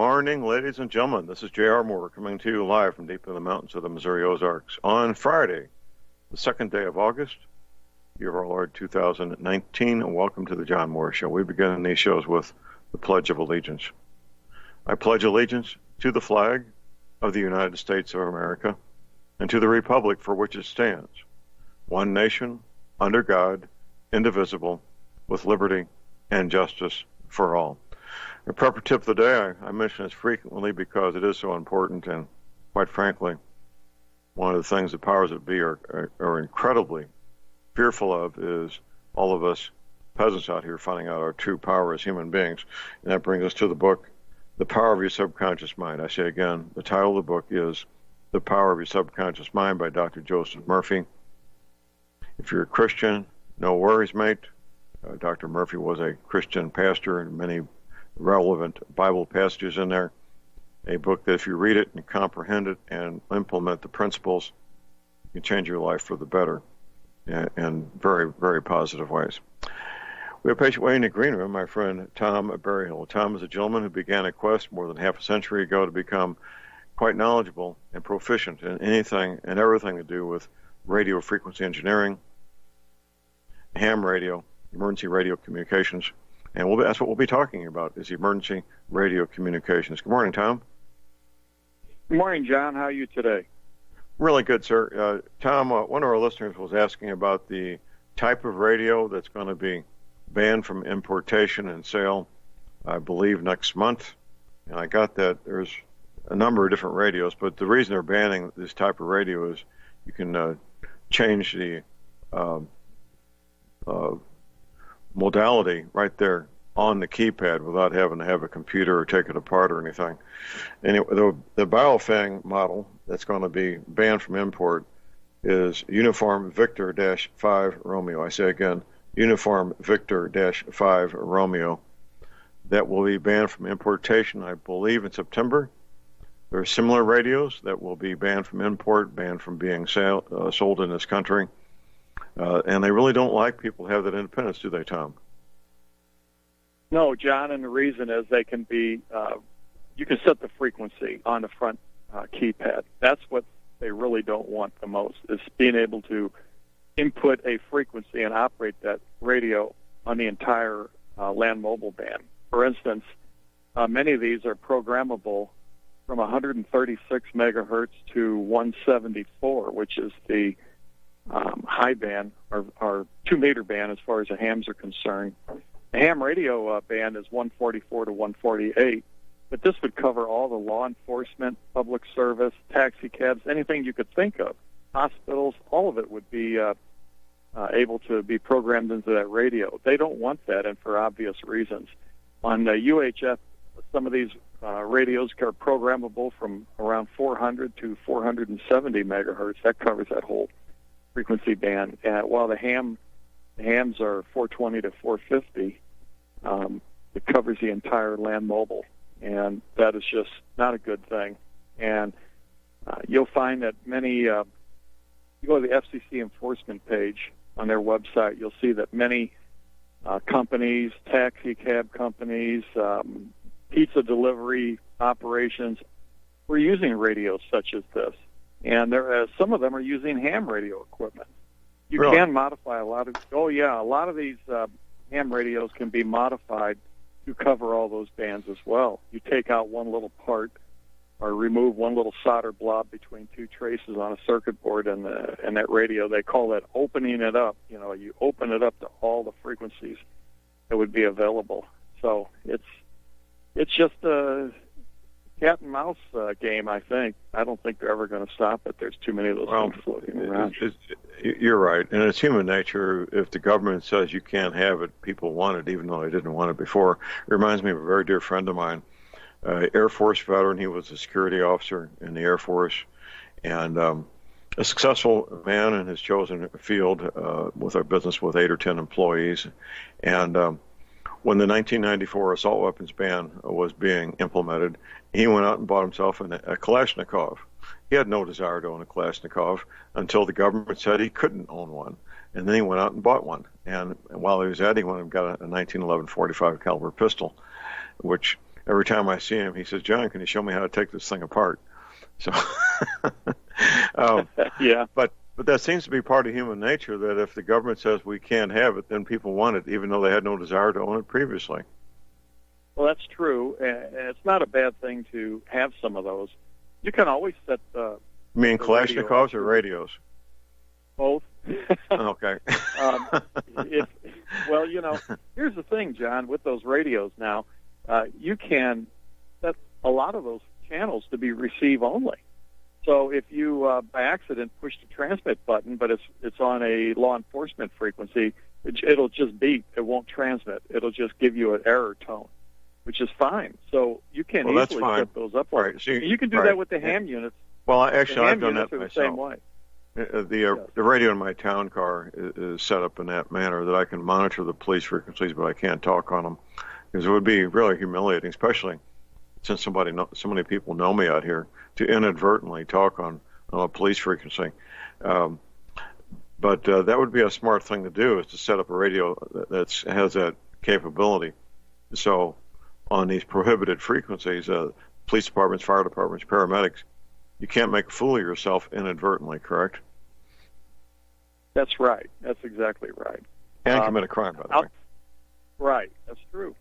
morning, ladies and gentlemen. This is J.R. Moore coming to you live from deep in the mountains of the Missouri Ozarks on Friday, the second day of August, year of our Lord 2019, and welcome to the John Moore Show. We begin these shows with the Pledge of Allegiance. I pledge allegiance to the flag of the United States of America and to the republic for which it stands, one nation, under God, indivisible, with liberty and justice for all. The prepper tip of the day, I mention this frequently because it is so important, and quite frankly, one of the things the powers that be are incredibly fearful of is all of us peasants out here finding out our true power as human beings. And that brings us to the book, The Power of Your Subconscious Mind. I say again, the title of the book is The Power of Your Subconscious Mind by Dr. Joseph Murphy. If you're a Christian, no worries, mate. Dr. Murphy was a Christian pastor, and many relevant Bible passages in there. A book that if you read it and comprehend it and implement the principles, you can change your life for the better in very, very positive ways. We have a patient waiting in the green room, my friend Tom Berryhill. Tom is a gentleman who began a quest more than half a century ago to become quite knowledgeable and proficient in anything and everything to do with radio frequency engineering, ham radio, emergency radio communications. And that's what we'll be talking about, is emergency radio communications. Good morning, Tom. Good morning, John. How are you today? Really good, sir. Tom, one of our listeners was asking about the type of radio that's going to be banned from importation and sale, I believe, next month. And I got that. There's a number of different radios, but the reason they're banning this type of radio is you can change the modality right there on the keypad without having to have a computer or take it apart or anything. And the Biofang model that's going to be banned from import is Uniform Victor-5 Romeo. I say again, Uniform Victor-5 Romeo. That will be banned from importation, I believe, in September. There are similar radios that will be banned from import, banned from being sold in this country. And they really don't like people to have that independence, do they, Tom? No, John, and the reason is they can be, you can set the frequency on the front keypad. That's what they really don't want the most, is being able to input a frequency and operate that radio on the entire land mobile band. For instance, many of these are programmable from 136 megahertz to 174, which is the high band, or 2 meter band as far as the hams are concerned. The ham radio band is 144 to 148, but this would cover all the law enforcement, public service, taxi cabs, anything you could think of, hospitals, all of it would be able to be programmed into that radio. They don't want that, and for obvious reasons. On UHF, some of these radios are programmable from around 400 to 470 megahertz. That covers that whole frequency band. While the hams are 420 to 450, it covers the entire land mobile, and that is just not a good thing. And you'll find that many, you go to the FCC enforcement page on their website, you'll see that many companies, taxi cab companies, pizza delivery operations, were using radios such as this. And some of them are using ham radio equipment. You Really? Can modify a lot of these ham radios can be modified to cover all those bands as well. You take out one little part or remove one little solder blob between two traces on a circuit board and that radio. They call that opening it up. You know, you open it up to all the frequencies that would be available. So it's just a cat and mouse game, I think. I don't think they're ever going to stop it. There's too many of those things floating around. You're right. And it's human nature. If the government says you can't have it, people want it, even though they didn't want it before. It reminds me of a very dear friend of mine, Air Force veteran. He was a security officer in the Air Force, and a successful man in his chosen field with a business with 8 or 10 employees. And when the 1994 assault weapons ban was being implemented, he went out and bought himself a Kalashnikov. He had no desire to own a Kalashnikov until the government said he couldn't own one. And then he went out and bought one. And while he was at it, he went and got a 1911 .45 caliber pistol, which every time I see him, he says, "John, can you show me how to take this thing apart?" So, Yeah. But that seems to be part of human nature, that if the government says we can't have it, then people want it, even though they had no desire to own it previously. Well, that's true, and it's not a bad thing to have some of those. You can always set the. You mean the Kalashnikovs or radios? Both. Okay. Well, here's the thing, John. With those radios now, you can set a lot of those channels to be receive only. So if you by accident push the transmit button, but it's on a law enforcement frequency, it'll just beep. It won't transmit. It'll just give you an error tone, which is fine. So you can easily set those up. Right. So you can do that with the ham units. Well, actually, I've done that myself. The same way. The radio in my town car is set up in that manner that I can monitor the police frequencies, but I can't talk on them, because it would be really humiliating, especially since so many people know me out here, to inadvertently talk on a police frequency. But that would be a smart thing to do, is to set up a radio that has that capability. So on these prohibited frequencies, police departments, fire departments, paramedics, you can't make a fool of yourself inadvertently, correct? That's right. That's exactly right. And commit a crime, by the way. Right. That's true.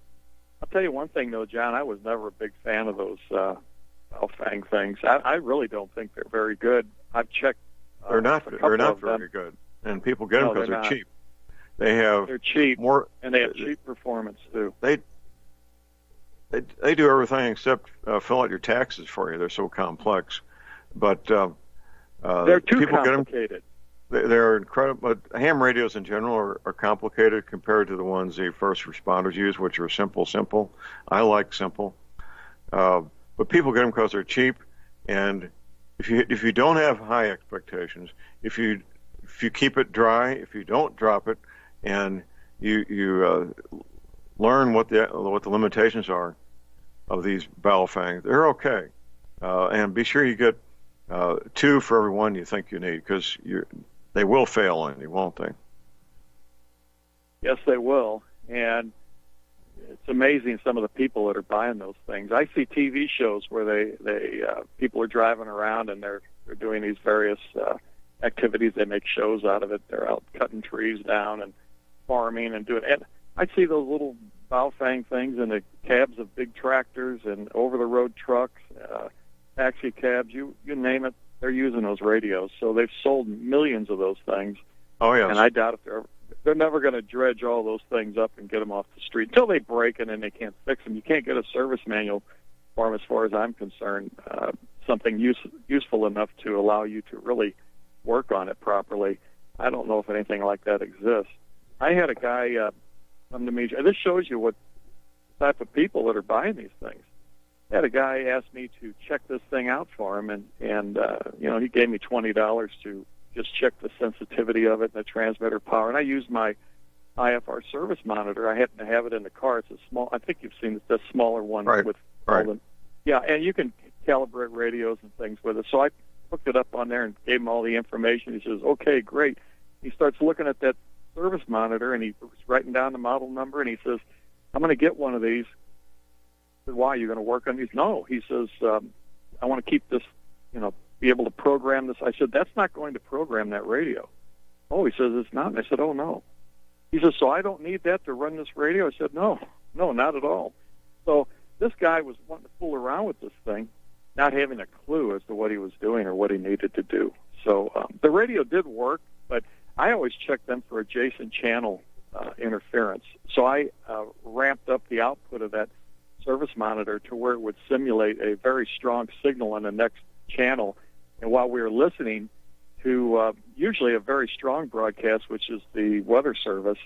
I'll tell you one thing, though, John. I was never a big fan of those Baofeng things. I really don't think they're very good. I've checked. They're not very good, and people get them because they're cheap. They're cheap, and they have cheap performance too. They do everything except fill out your taxes for you. They're so complex, but they're too complicated. They're incredible. But ham radios in general are complicated compared to the ones the first responders use, which are simple. I like simple, but people get them because they're cheap. And if you don't have high expectations, if you keep it dry, if you don't drop it, and you learn what the limitations are of these Baofeng, they're okay. And be sure you get 2 for every one you think you need, because they will fail on you, won't they? Yes, they will. And it's amazing some of the people that are buying those things. I see TV shows where they people are driving around and they're doing these various activities. They make shows out of it. They're out cutting trees down and farming and doing it. And I see those little Baofeng things in the cabs of big tractors and over-the-road trucks, taxi cabs, you name it. They're using those radios. So they've sold millions of those things. Oh, yes. And I doubt if they're never going to dredge all those things up and get them off the street until they break and then they can't fix them. You can't get a service manual for them, as far as I'm concerned, something useful enough to allow you to really work on it properly. I don't know if anything like that exists. I had a guy come to me. This shows you what type of people that are buying these things. I had a guy ask me to check this thing out for him, and he gave me $20 to just check the sensitivity of it and the transmitter power. And I used my IFR service monitor. I happen to have it in the car. It's a small. I think you've seen the smaller one with all the. Yeah, and you can calibrate radios and things with it. So I hooked it up on there and gave him all the information. He says, "Okay, great." He starts looking at that service monitor and he's writing down the model number, and he says, "I'm going to get one of these." I said, "Why? Are you going to work on these?" "No." He says, "I want to keep this, be able to program this." I said, "That's not going to program that radio." "Oh," he says, "it's not." And I said, "Oh, no." He says, "So I don't need that to run this radio?" I said, No, not at all. So this guy was wanting to fool around with this thing, not having a clue as to what he was doing or what he needed to do. So the radio did work, but I always check them for adjacent channel interference. So I ramped up the output of that service monitor to where it would simulate a very strong signal on the next channel. And while we were listening to usually a very strong broadcast, which is the weather service,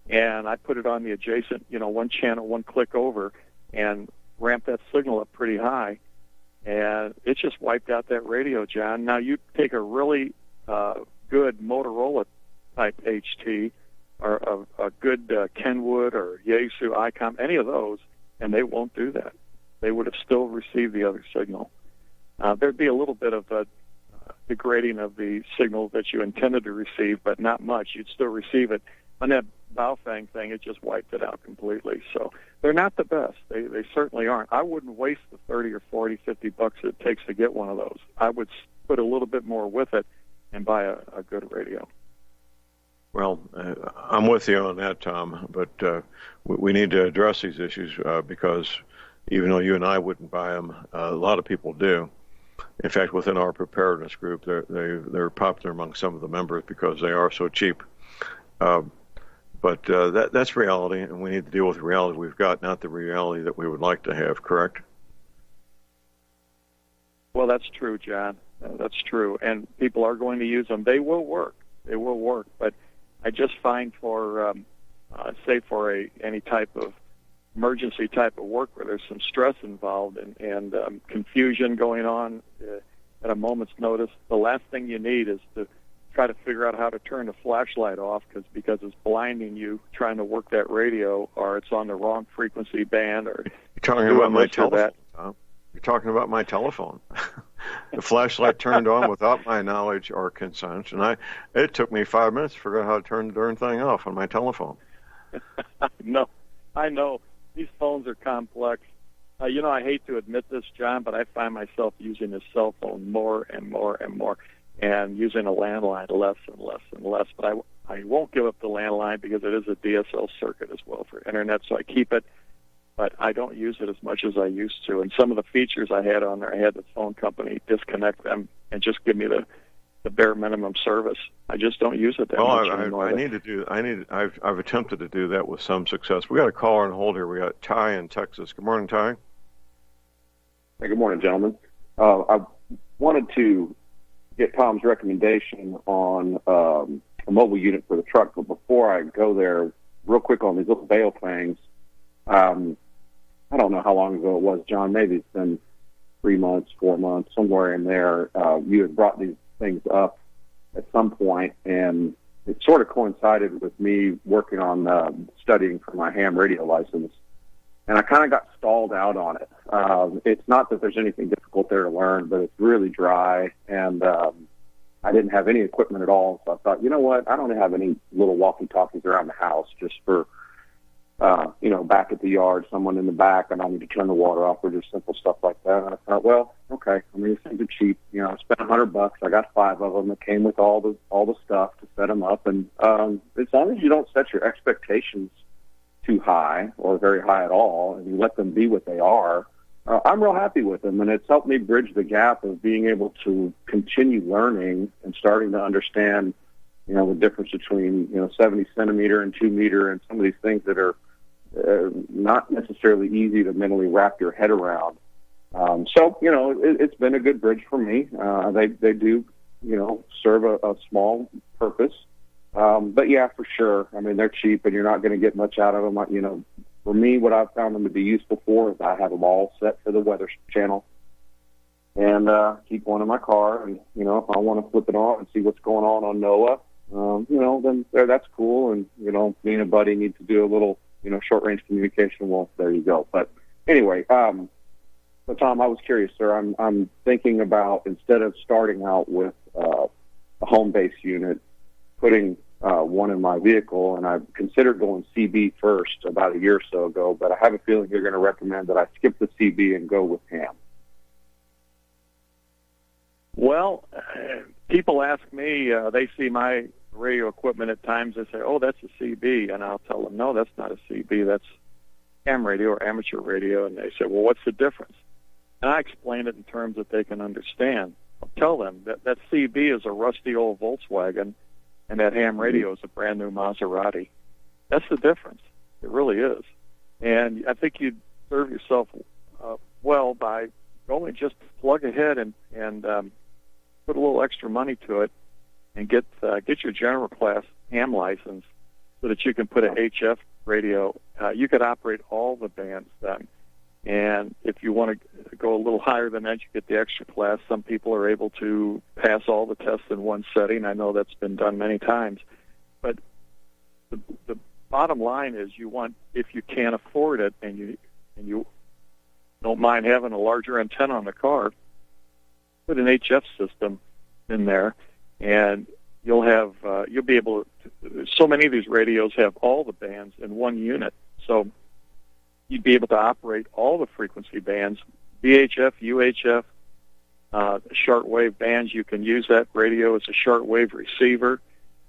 and I put it on the adjacent, one channel, one click over, and ramped that signal up pretty high, and it just wiped out that radio, John. Now, you take a really good Motorola-type HT, or a good Kenwood or Yaesu, ICOM, any of those, and they won't do that. They would have still received the other signal. There'd be a little bit of a degrading of the signal that you intended to receive, but not much. You'd still receive it. On that Baofeng thing, it just wiped it out completely. So they're not the best. They certainly aren't. I wouldn't waste the 30 or 40, 50 bucks it takes to get one of those. I would put a little bit more with it and buy a good radio. Well, I'm with you on that, Tom, but we need to address these issues because even though you and I wouldn't buy them, a lot of people do. In fact, within our preparedness group, they're popular among some of the members because they are so cheap. But that's reality, and we need to deal with the reality we've got, not the reality that we would like to have, correct? Well, that's true, John. That's true. And people are going to use them. They will work. They will work. But I just find for, say, for any type of emergency type of work where there's some stress involved and confusion going on at a moment's notice, the last thing you need is to try to figure out how to turn the flashlight off because it's blinding you trying to work that radio, or it's on the wrong frequency band, or you're talking about my telephone. Tom. You're talking about my telephone. The flashlight turned on without my knowledge or consent, and it took me 5 minutes to figure out how to turn the darn thing off on my telephone. No, I know. These phones are complex. I hate to admit this, John, but I find myself using a cell phone more and more and more, and using a landline less and less and less. But I won't give up the landline because it is a DSL circuit as well for internet, so I keep it. But I don't use it as much as I used to. And some of the features I had on there, I had the phone company disconnect them and just give me the bare minimum service. I just don't use it that much anymore. I've attempted to do that with some success. We got a caller on hold here. We got Ty in Texas. Good morning, Ty. Hey, good morning, gentlemen. I wanted to get Tom's recommendation on a mobile unit for the truck, but before I go there, real quick on these little bail things. I don't know how long ago it was, John. Maybe it's been 3 months, 4 months, somewhere in there. You had brought these things up at some point, and it sort of coincided with me working on studying for my ham radio license, and I kind of got stalled out on it. It's not that there's anything difficult there to learn, but it's really dry, and I didn't have any equipment at all, so I thought, you know what, I don't have any little walkie-talkies around the house just for back at the yard, someone in the back, and I need to turn the water off, or just simple stuff like that. And I thought, well, okay, I mean, these things are cheap. I spent $100. I got 5 of them that came with all the stuff to set them up. And as long as you don't set your expectations too high or very high at all, and you let them be what they are, I'm real happy with them. And it's helped me bridge the gap of being able to continue learning and starting to understand, the difference between 70 centimeter and 2 meter, and some of these things that are not necessarily easy to mentally wrap your head around. So it's been a good bridge for me. They do, serve a small purpose. But yeah, for sure. I mean, they're cheap, and you're not going to get much out of them. For me, what I've found them to be useful for is I have them all set for the Weather Channel, and keep one in my car. And if I want to flip it on and see what's going on NOAA, then that's cool. And me and a buddy need to do a little short-range communication. Well, there you go. But anyway, so Tom, I was curious, sir. I'm thinking about, instead of starting out with a home base unit, putting one in my vehicle, and I've considered going CB first about a year or so ago, but I have a feeling you're going to recommend that I skip the CB and go with ham. Well, people ask me, they see my radio equipment at times, they say, oh, that's a CB, and I'll tell them, no, that's not a CB, that's ham radio or amateur radio, and they say, well, what's the difference? And I explain it in terms that they can understand. I'll tell them that CB is a rusty old Volkswagen, and that ham radio is a brand new Maserati. That's the difference. It really is. And I think you'd serve yourself well by going just plug ahead and put a little extra money to it, and get your general class ham license so that you can put an HF radio. You could operate all the bands then. And if you want to go a little higher than that, you get the extra class. Some people are able to pass all the tests in one setting. I know that's been done many times. But the bottom line is, if you can't afford it and you don't mind having a larger antenna on the car, put an HF system in there, and you'll be able so many of these radios have all the bands in one unit. So you'd be able to operate all the frequency bands, VHF, UHF, shortwave bands. You can use that radio as a shortwave receiver.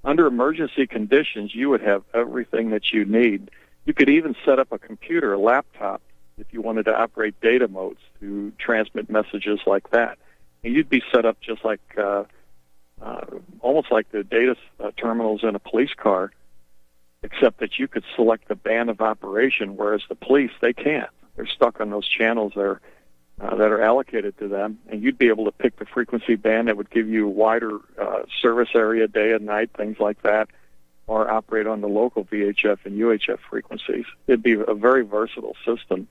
Under emergency conditions, you would have everything that you need. You could even set up a computer, a laptop, if you wanted to operate data modes to transmit messages like that. And you'd be set up just like, almost like the data terminals in a police car, except that you could select the band of operation, whereas the police, they can't. They're stuck on those channels that are allocated to them, and you'd be able to pick the frequency band that would give you a wider service area, day and night, things like that, or operate on the local VHF and UHF frequencies. It'd be a very versatile system.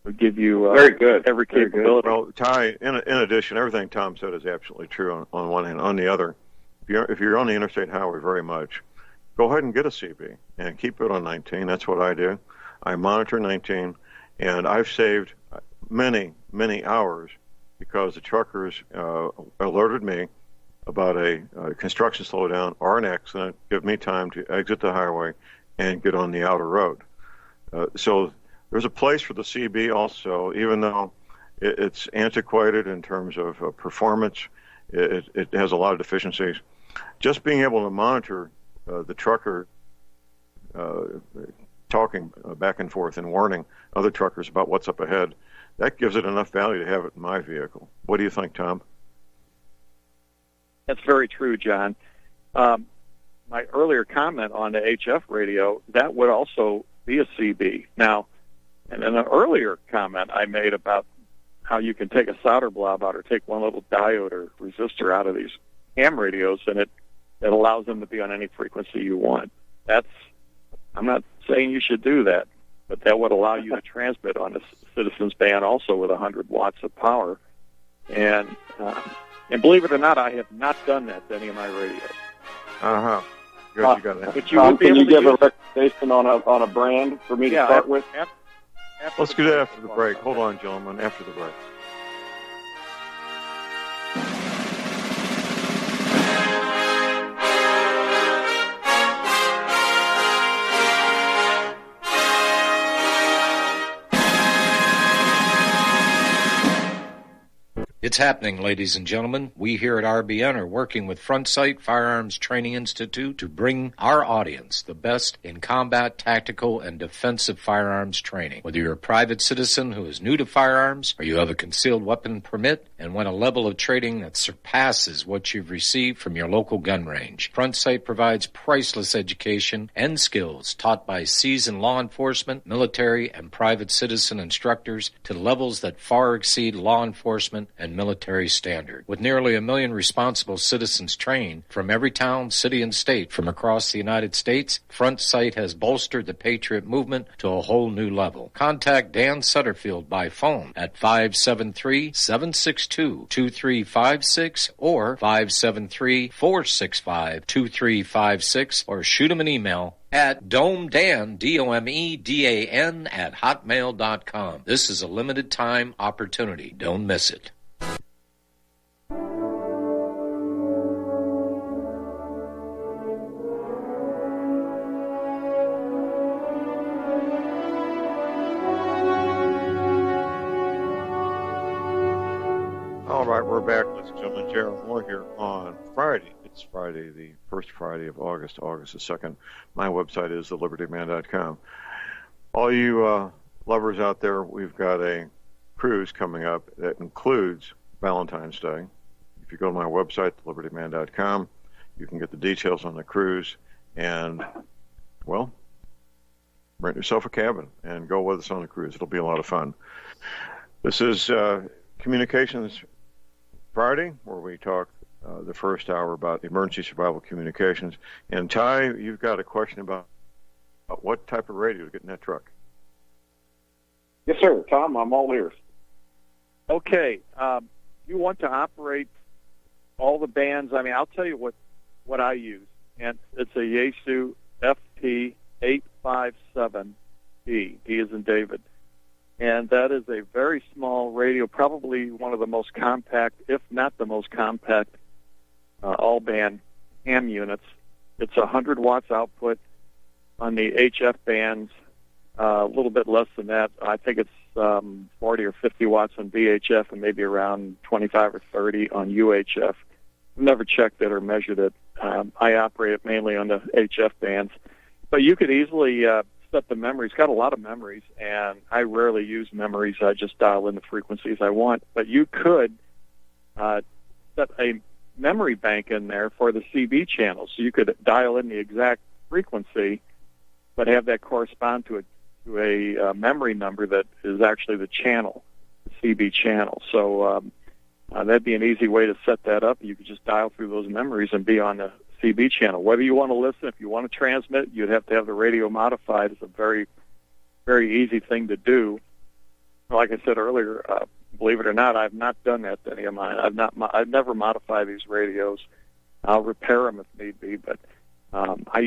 It would give you very good. Every capability. Well, Ty, in addition, everything Tom said is absolutely true on one hand. On the other, if you're on the interstate highway very much, go ahead and get a CB and keep it on 19. That's what I do. I monitor 19, and I've saved many hours because the truckers alerted me about a construction slowdown or an accident, give me time to exit the highway and get on the outer road. So there's a place for the CB also, even though it's antiquated in terms of performance. It has a lot of deficiencies. Just being able to monitor the trucker talking back and forth and warning other truckers about what's up ahead, that gives it enough value to have it in my vehicle. What do you think, Tom? That's very true, John. My earlier comment on the HF radio, that would also be a CB. Now, and then an earlier comment I made about how you can take a solder blob out or take one little diode or resistor out of these ham radios, and it allows them to be on any frequency you want. I'm not saying you should do that, but that would allow you to transmit on the Citizens band also with 100 watts of power. And believe it or not, I have not done that to any of my radios. Good, you got that. But you would be can able you to give a recommendation on a brand for me to start with? Let's do that after the break. Hold on, gentlemen, after the break. It's happening, ladies and gentlemen. We here at RBN are working with Front Sight Firearms Training Institute to bring our audience the best in combat, tactical, and defensive firearms training. Whether you're a private citizen who is new to firearms, or you have a concealed weapon permit and want a level of training that surpasses what you've received from your local gun range, Front Sight provides priceless education and skills taught by seasoned law enforcement, military, and private citizen instructors to levels that far exceed law enforcement and military standard. With nearly 1 million responsible citizens trained from every town, city, and state from across the United States, Front Sight has bolstered the Patriot movement to a whole new level. Contact Dan Sutterfield by phone at 573-762-2356 or 573-465-2356 or shoot him an email at domedan, DOMEDAN, at hotmail.com. This is a limited time opportunity. Don't miss it. All right, we're back, ladies and gentlemen. Gerald Moore here on Friday. It's Friday, the first Friday of August the 2nd. My website is thelibertyman.com. All you lovers out there, we've got a cruise coming up that includes Valentine's Day. If you go to my website, thelibertyman.com, you can get the details on the cruise and, well, rent yourself a cabin and go with us on the cruise. It'll be a lot of fun. This is Communications Friday, where we talk the first hour about emergency survival communications. And Ty, you've got a question about what type of radio to get in that truck. Yes, sir. Tom, I'm all ears. Okay. You want to operate all the bands. I mean, I'll tell you what I use. And it's a Yaesu FT857B. D as in David. And that is a very small radio, probably one of the most compact, if not the most compact, all-band ham units It's 100 watts output on the HF bands, a little bit less than that. I think it's 40 or 50 watts on VHF and maybe around 25 or 30 on UHF. I've never checked it or measured it. I operate it mainly on the HF bands. But you could easily set the memory. It's got a lot of memories, and I rarely use memories. I just dial in the frequencies I want. But you could set a memory bank in there for the CB channel. So you could dial in the exact frequency, but have that correspond to a memory number that is actually the channel, the CB channel. So that'd be an easy way to set that up. You could just dial through those memories and be on the CB channel. Whether you want to listen, if you want to transmit, you'd have to have the radio modified. It's a very, very easy thing to do. Like I said earlier, believe it or not, I've not done that to any of mine. I've never modified these radios. I'll repair them if need be, but I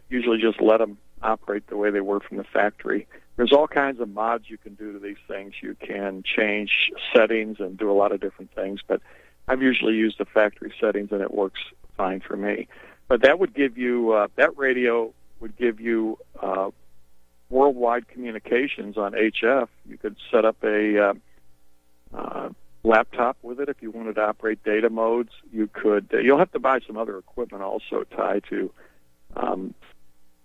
usually just let them operate the way they were from the factory. There's all kinds of mods you can do to these things. You can change settings and do a lot of different things, but I've usually used the factory settings, and it works fine for me. But that would give you that radio would give you worldwide communications on HF. You could set up a laptop with it if you wanted to operate data modes. You could. You'll have to buy some other equipment also tied to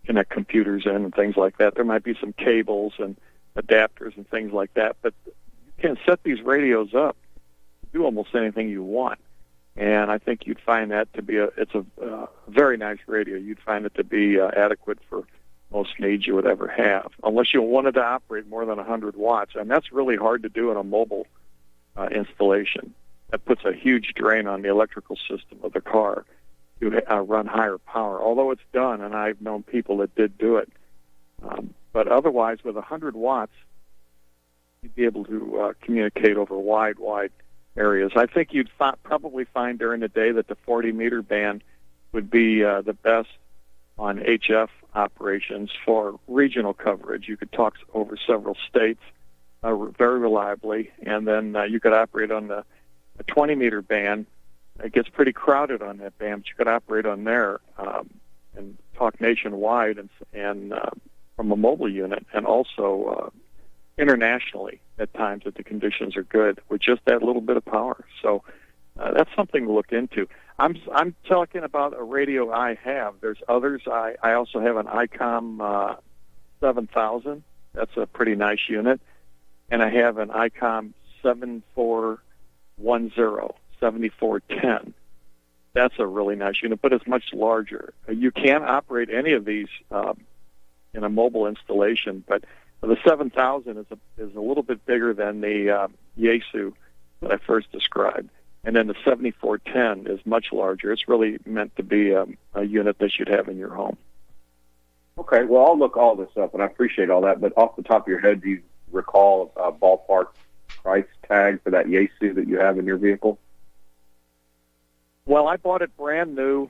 connect computers in and things like that. There might be some cables and adapters and things like that. But you can set these radios up, do almost anything you want. And I think you'd find that to be it's a very nice radio. You'd find it to be adequate for most needs you would ever have, unless you wanted to operate more than 100 watts. And that's really hard to do in a mobile installation. That puts a huge drain on the electrical system of the car to run higher power, although it's done, and I've known people that did do it. But otherwise, with 100 watts, you'd be able to communicate over wide areas. I think you'd probably find during the day that the 40-meter band would be the best on HF operations for regional coverage. You could talk over several states very reliably, and then you could operate on the 20-meter band. It gets pretty crowded on that band, but you could operate on there and talk nationwide and from a mobile unit, and also internationally at times if the conditions are good with just that little bit of power. So that's something to look into. I'm talking about a radio I have. There's others. I also have an ICOM 7000. That's a pretty nice unit. And I have an ICOM 7410. That's a really nice unit, but it's much larger. You can operate any of these in a mobile installation, but the 7000 is a little bit bigger than the Yaesu that I first described. And then the 7410 is much larger. It's really meant to be a unit that you'd have in your home. Okay, well, I'll look all this up, and I appreciate all that. But off the top of your head, do you recall a ballpark price tag for that Yaesu that you have in your vehicle? Well, I bought it brand new.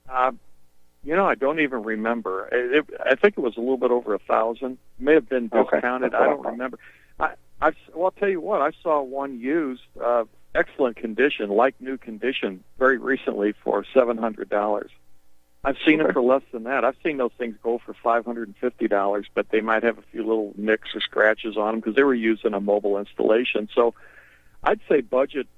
I don't even remember. I think it was a little bit over 1,000. It may have been discounted. Okay. I don't remember. I'll tell you what. I saw one used, excellent condition, like new condition, very recently for $700. I've seen it for less than that. I've seen those things go for $550, but they might have a few little nicks or scratches on them because they were used in a mobile installation. So I'd say budget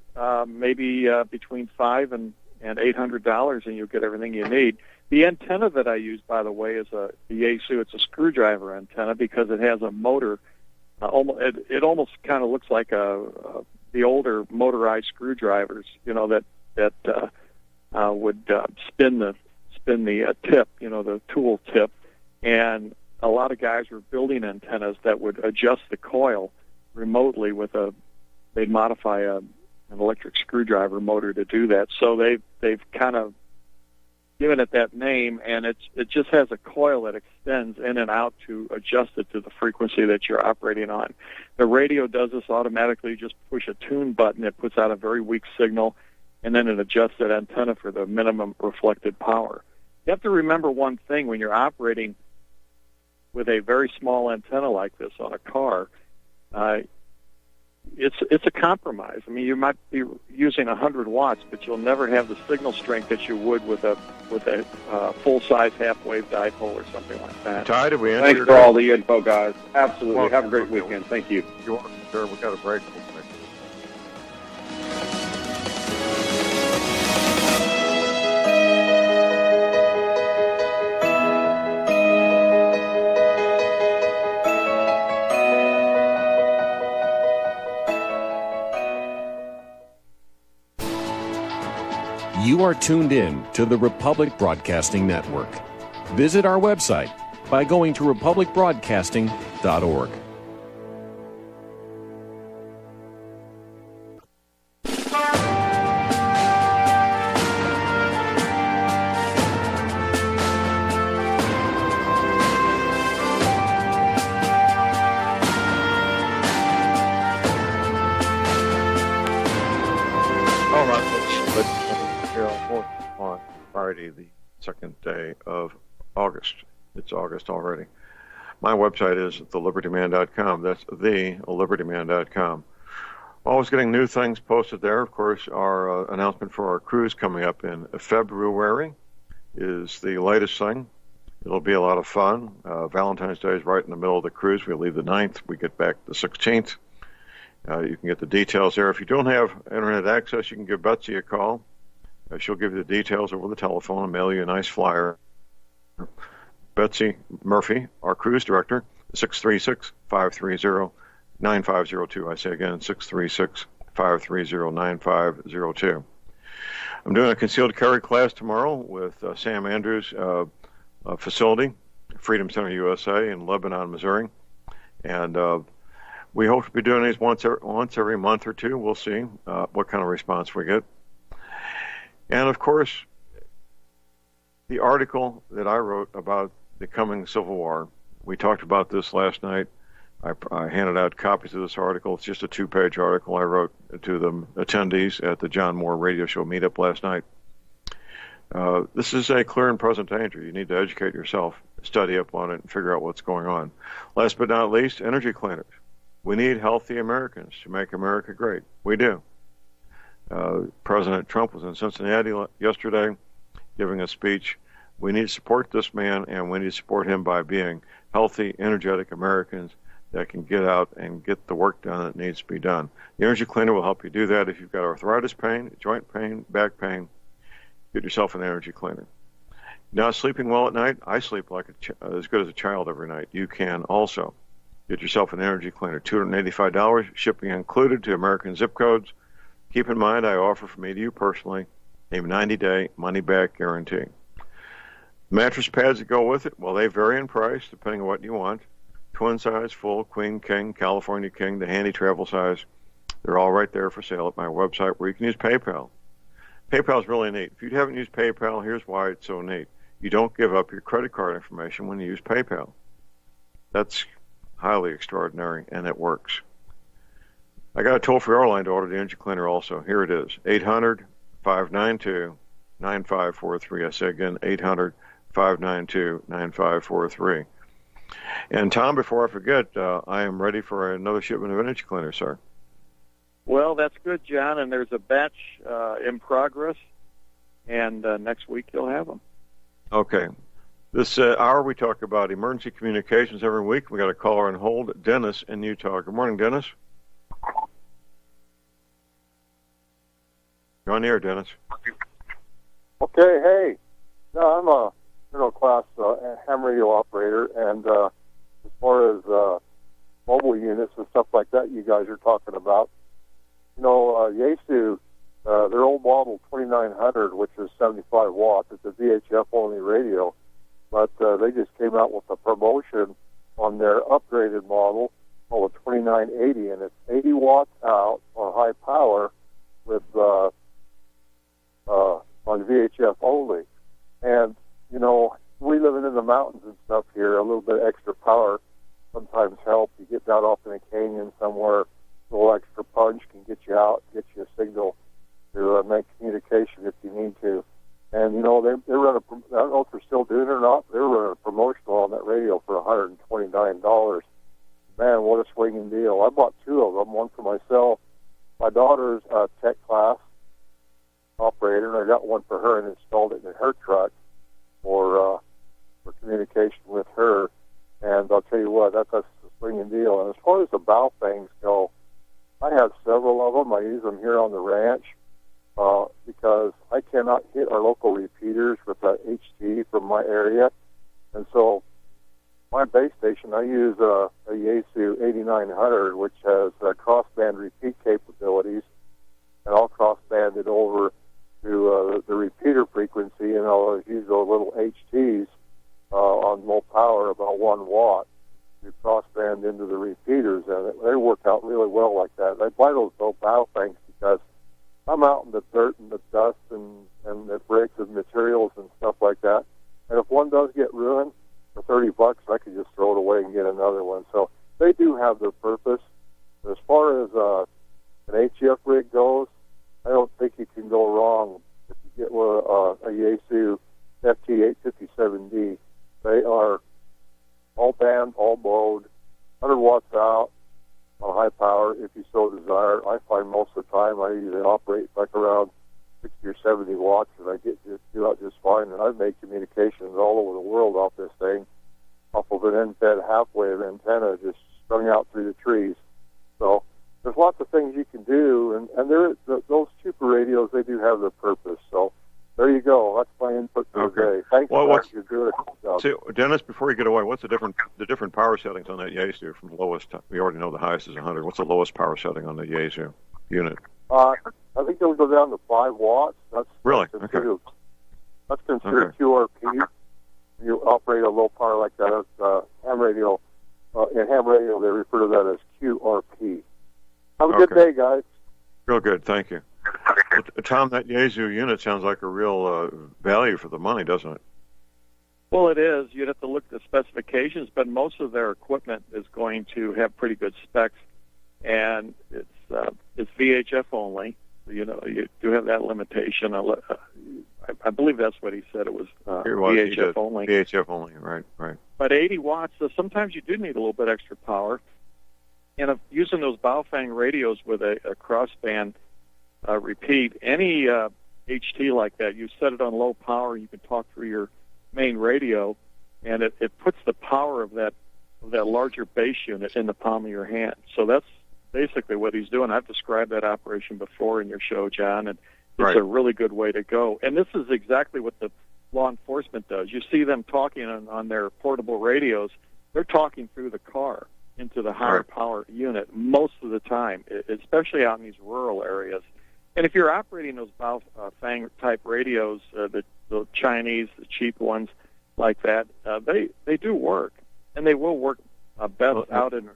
maybe between $500 and $800, and you'll get everything you need. The antenna that I use, by the way, is the Yaesu. It's a screwdriver antenna because it has a motor. It almost kind of looks like the older motorized screwdrivers, that would spin the tip, the tool tip. And a lot of guys were building antennas that would adjust the coil remotely they'd modify an electric screwdriver motor to do that. So they've kind of given it that name, and it just has a coil that extends in and out to adjust it to the frequency that you're operating on. The radio does this automatically. You just push a tune button. It puts out a very weak signal, and then it adjusts that antenna for the minimum reflected power. You have to remember one thing when you're operating with a very small antenna like this on a car. it's a compromise. I mean, you might be using 100 watts, but you'll never have the signal strength that you would with a full-size half-wave dipole or something like that. Ty, did we answer Thanks your for all the info, guys. Absolutely. Well, Have a great weekend. Thank you. You're welcome, sir. We got a break. We'll connect. You are tuned in to the Republic Broadcasting Network. Visit our website by going to republicbroadcasting.org. All right, let's on Friday, the second day of August. It's August already. My website is thelibertyman.com. That's thelibertyman.com. Always getting new things posted there. Of course, our announcement for our cruise coming up in February is the latest thing. It'll be a lot of fun. Valentine's Day is right in the middle of the cruise. We leave the 9th. We get back the 16th. You can get the details there. If you don't have internet access, you can give Betsy a call. She'll give you the details over the telephone and mail you a nice flyer. Betsy Murphy, our cruise director, 636-530-9502. I say again, 636-530-9502. I'm doing a concealed carry class tomorrow with Sam Andrews' facility, Freedom Center USA in Lebanon, Missouri. And we hope to be doing these once every month or two. We'll see what kind of response we get. And, of course, the article that I wrote about the coming Civil War, we talked about this last night. I handed out copies of this article. It's just a 2-page article I wrote to the attendees at the John Moore radio show meetup last night. This is a clear and present danger. You need to educate yourself, study up on it, and figure out what's going on. Last but not least, energy cleaners. We need healthy Americans to make America great. We do. President Trump was in Cincinnati yesterday giving a speech. We need to support this man, and we need to support him by being healthy, energetic Americans that can get out and get the work done that needs to be done. The energy cleaner will help you do that. If you've got arthritis pain, joint pain, back pain, get yourself an energy cleaner. Not sleeping well at night? I sleep like as good as a child every night. You can also get yourself an energy cleaner. $285, shipping included to American zip codes. Keep in mind, I offer from me to you personally a 90-day money-back guarantee. Mattress pads that go with it, well, they vary in price depending on what you want. Twin size, full, queen, king, California king, the handy travel size. They're all right there for sale at my website where you can use PayPal. PayPal is really neat. If you haven't used PayPal, here's why it's so neat. You don't give up your credit card information when you use PayPal. That's highly extraordinary, and it works. I got a toll-free line to order the energy cleaner also. Here it is, 800-592-9543. I say again, 800-592-9543. And Tom, before I forget, I am ready for another shipment of energy cleaner, sir. Well, that's good, John, and there's a batch in progress, and next week you'll have them. Okay. This hour we talk about emergency communications every week. We got a caller on hold, Dennis in Utah. Good morning, Dennis. You're on the air, Dennis. Okay, hey. No, I'm a middle-class ham radio operator, and as far as mobile units and stuff like that you guys are talking about, Yaesu, their old model 2900, which is 75 watts, it's a VHF-only radio, but they just came out with a promotion on their upgraded model called a 2980, and it's 80 watts out on high power with on VHF only. And, we living in the mountains and stuff here, a little bit extra power sometimes helps. You get down off in a canyon somewhere, a little extra punch can get you out, get you a signal to make communication if you need to. And, they run I don't know if they're still doing it or not, but they were running a promotional on that radio for $129. Man, what a swinging deal. I bought 2 of them, one for myself my daughter's a tech class operator, and I got one for her and installed it in her truck for communication with her. And I'll tell you what, that's a swinging deal. And as far as the bow fangs go, I have several of them. I use them here on the ranch because I cannot hit our local repeaters with the HT from my area. And so my base station, I use a Yaesu 8900, which has crossband repeat capabilities, and I'll crossband it over to the repeater frequency, and I'll use those little HTs on low power, about 1 watt, to crossband into the repeaters, and they work out really well like that. I buy those low bow things because I'm out in the dirt and the dust and the breaks of materials and stuff like that, and if one does get ruined, for $30, I could just throw it away and get another one. So they do have their purpose. As far as an HF rig goes, I don't think you can go wrong if you get a Yaesu FT857D. They are all band, all mode, 100 watts out on high power if you so desire. I find most of the time I usually operate like around 60 or 70 watts, and I do out just fine. And I've made communications all over the world off this thing, off of an end-fed half-wave antenna just strung out through the trees. So there's lots of things you can do, and those cheaper radios, they do have their purpose. So there you go. That's my input for today. Thanks, you're good. So, Dennis, before you get away, what's the different power settings on that Yaesu from the lowest? We already know the highest is 100. What's the lowest power setting on the Yaesu unit? I think it'll go down to 5 watts. That's considered QRP. You operate a low power like that. Ham radio. In ham radio, they refer to that as QRP. Have a good day, guys. Real good, thank you. Tom, that Yaesu unit sounds like a real value for the money, doesn't it? Well, it is. You'd have to look at the specifications, but most of their equipment is going to have pretty good specs, and it's VHF only. You do have that limitation. I believe that's what he said. It was VHF only. VHF only, right. But 80 watts, so sometimes you do need a little bit extra power. And using those Baofeng radios with a crossband repeat, any HT like that, you set it on low power, you can talk through your main radio, and it puts the power of that larger base unit in the palm of your hand. So that's basically what he's doing. I've described that operation before in your show, John, and it's a really good way to go. And this is exactly what the law enforcement does. You see them talking on their portable radios. They're talking through the car into the higher power unit most of the time, especially out in these rural areas. And if you're operating those Baofeng-type radios, the Chinese, the cheap ones like that, they do work, and they will work best out in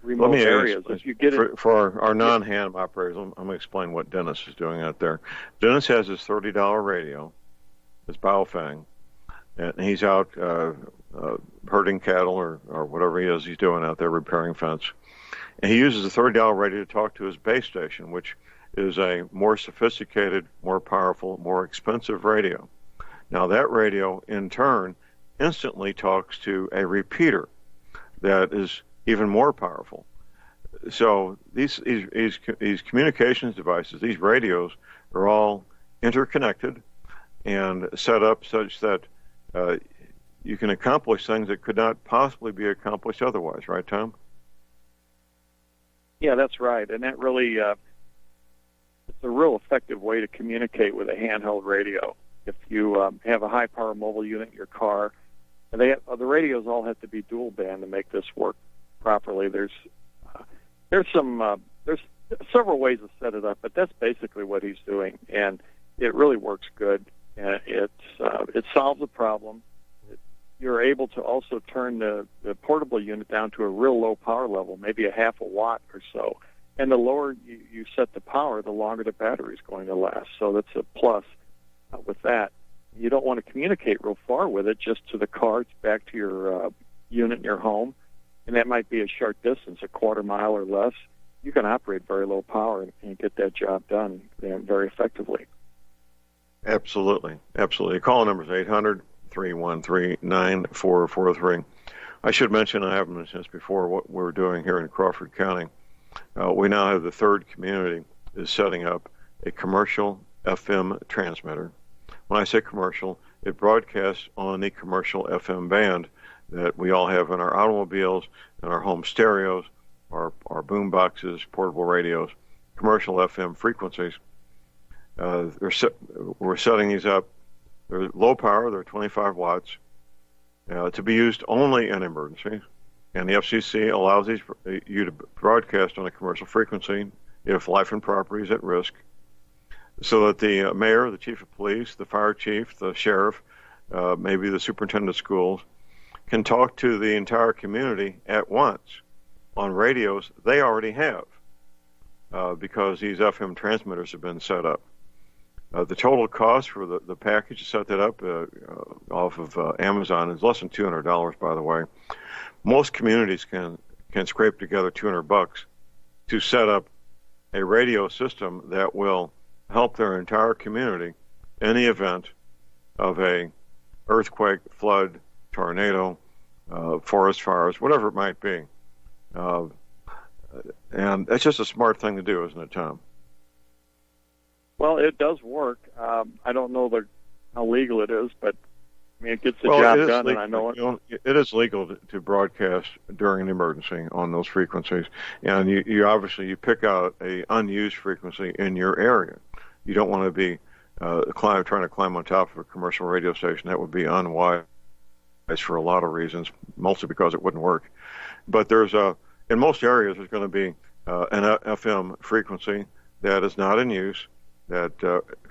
remote areas. If you get for our non-ham operators, I'm going to explain what Dennis is doing out there. Dennis has his $30 radio, his Baofeng, and he's out herding cattle or whatever he's doing out there, repairing fence. And he uses the $30 radio to talk to his base station, which is a more sophisticated, more powerful, more expensive radio. Now that radio, in turn, instantly talks to a repeater that is even more powerful. So these communications devices, these radios, are all interconnected and set up such that you can accomplish things that could not possibly be accomplished otherwise, right, Tom? Yeah, that's right. And that really, it's a real effective way to communicate with a handheld radio. If you have a high-power mobile unit in your car, and the radios all have to be dual band to make this work properly. There's several ways to set it up, but that's basically what he's doing, and it really works good. It solves a problem. You're able to also turn the portable unit down to a real low power level, maybe a half a watt or so. And the lower you set the power, the longer the battery is going to last. So that's a plus with that. You don't want to communicate real far with it, just to the car, back to your unit in your home. And that might be a short distance, a quarter mile or less. You can operate very low power and get that job done very effectively. Absolutely. Absolutely. Call number is 800-313-9443. I should mention, I haven't mentioned this before, what we're doing here in Crawford County. we now have the third community is setting up a commercial FM transmitter. When I say commercial, it broadcasts on the commercial FM band that we all have in our automobiles and our home stereos, our boom boxes, portable radios, commercial FM frequencies. We're setting these up. They're low power. They're 25 watts to be used only in emergencies. And the FCC allows you to broadcast on a commercial frequency if life and property is at risk, so that the mayor, the chief of police, the fire chief, the sheriff, maybe the superintendent of schools, can talk to the entire community at once on radios they already have, because these FM transmitters have been set up. The total cost for the package to set that up off of Amazon is less than $200, by the way. Most communities can scrape together $200 to set up a radio system that will help their entire community in the event of a earthquake, flood, tornado, forest fires, whatever it might be. And that's just a smart thing to do, isn't it, Tom? Well, it does work. I don't know how legal it is, but I mean, it gets the job done, legal. And I know it is legal to broadcast during an emergency on those frequencies. And you obviously pick out a unused frequency in your area. You don't want to be trying to climb on top of a commercial radio station. That would be unwise for a lot of reasons, mostly because it wouldn't work. But in most areas, there's going to be an FM frequency that is not in use, that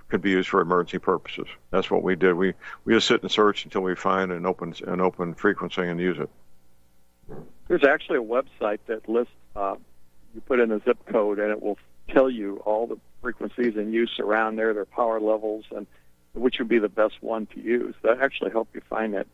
could be used for emergency purposes. That's what we did. We just sit and search until we find an open frequency and use it. There's actually a website that lists, you put in a zip code and it will tell you all the frequencies in use around there, their power levels, and which would be the best one to use. That actually help you find that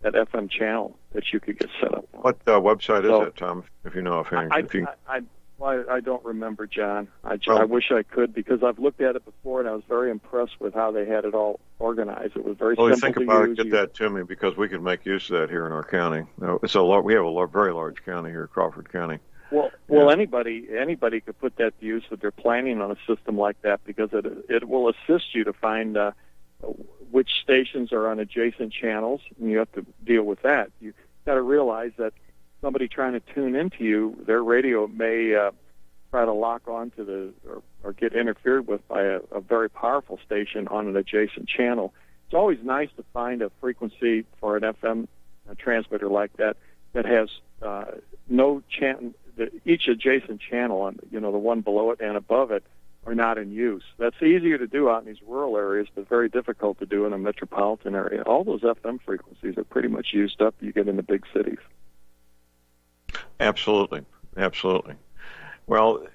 FM channel that you could get set up on. What website is that, Tom, if you know offhand? I don't remember, John. I wish I could, because I've looked at it before and I was very impressed with how they had it all organized. It was very simple to use. Well, think about it, get that to me, because we can make use of that here in our county. We have a very large county here, Crawford County. Well, anybody could put that to use if they're planning on a system like that, because it will assist you to find which stations are on adjacent channels, and you have to deal with that. You've got to realize that somebody trying to tune into you, their radio may try to lock onto or get interfered with by a very powerful station on an adjacent channel. It's always nice to find a frequency for an FM transmitter like that has no channel. Each adjacent channel, the one below it and above it, are not in use. That's easier to do out in these rural areas, but very difficult to do in a metropolitan area. All those FM frequencies are pretty much used up. You get in the big cities. Absolutely. Well,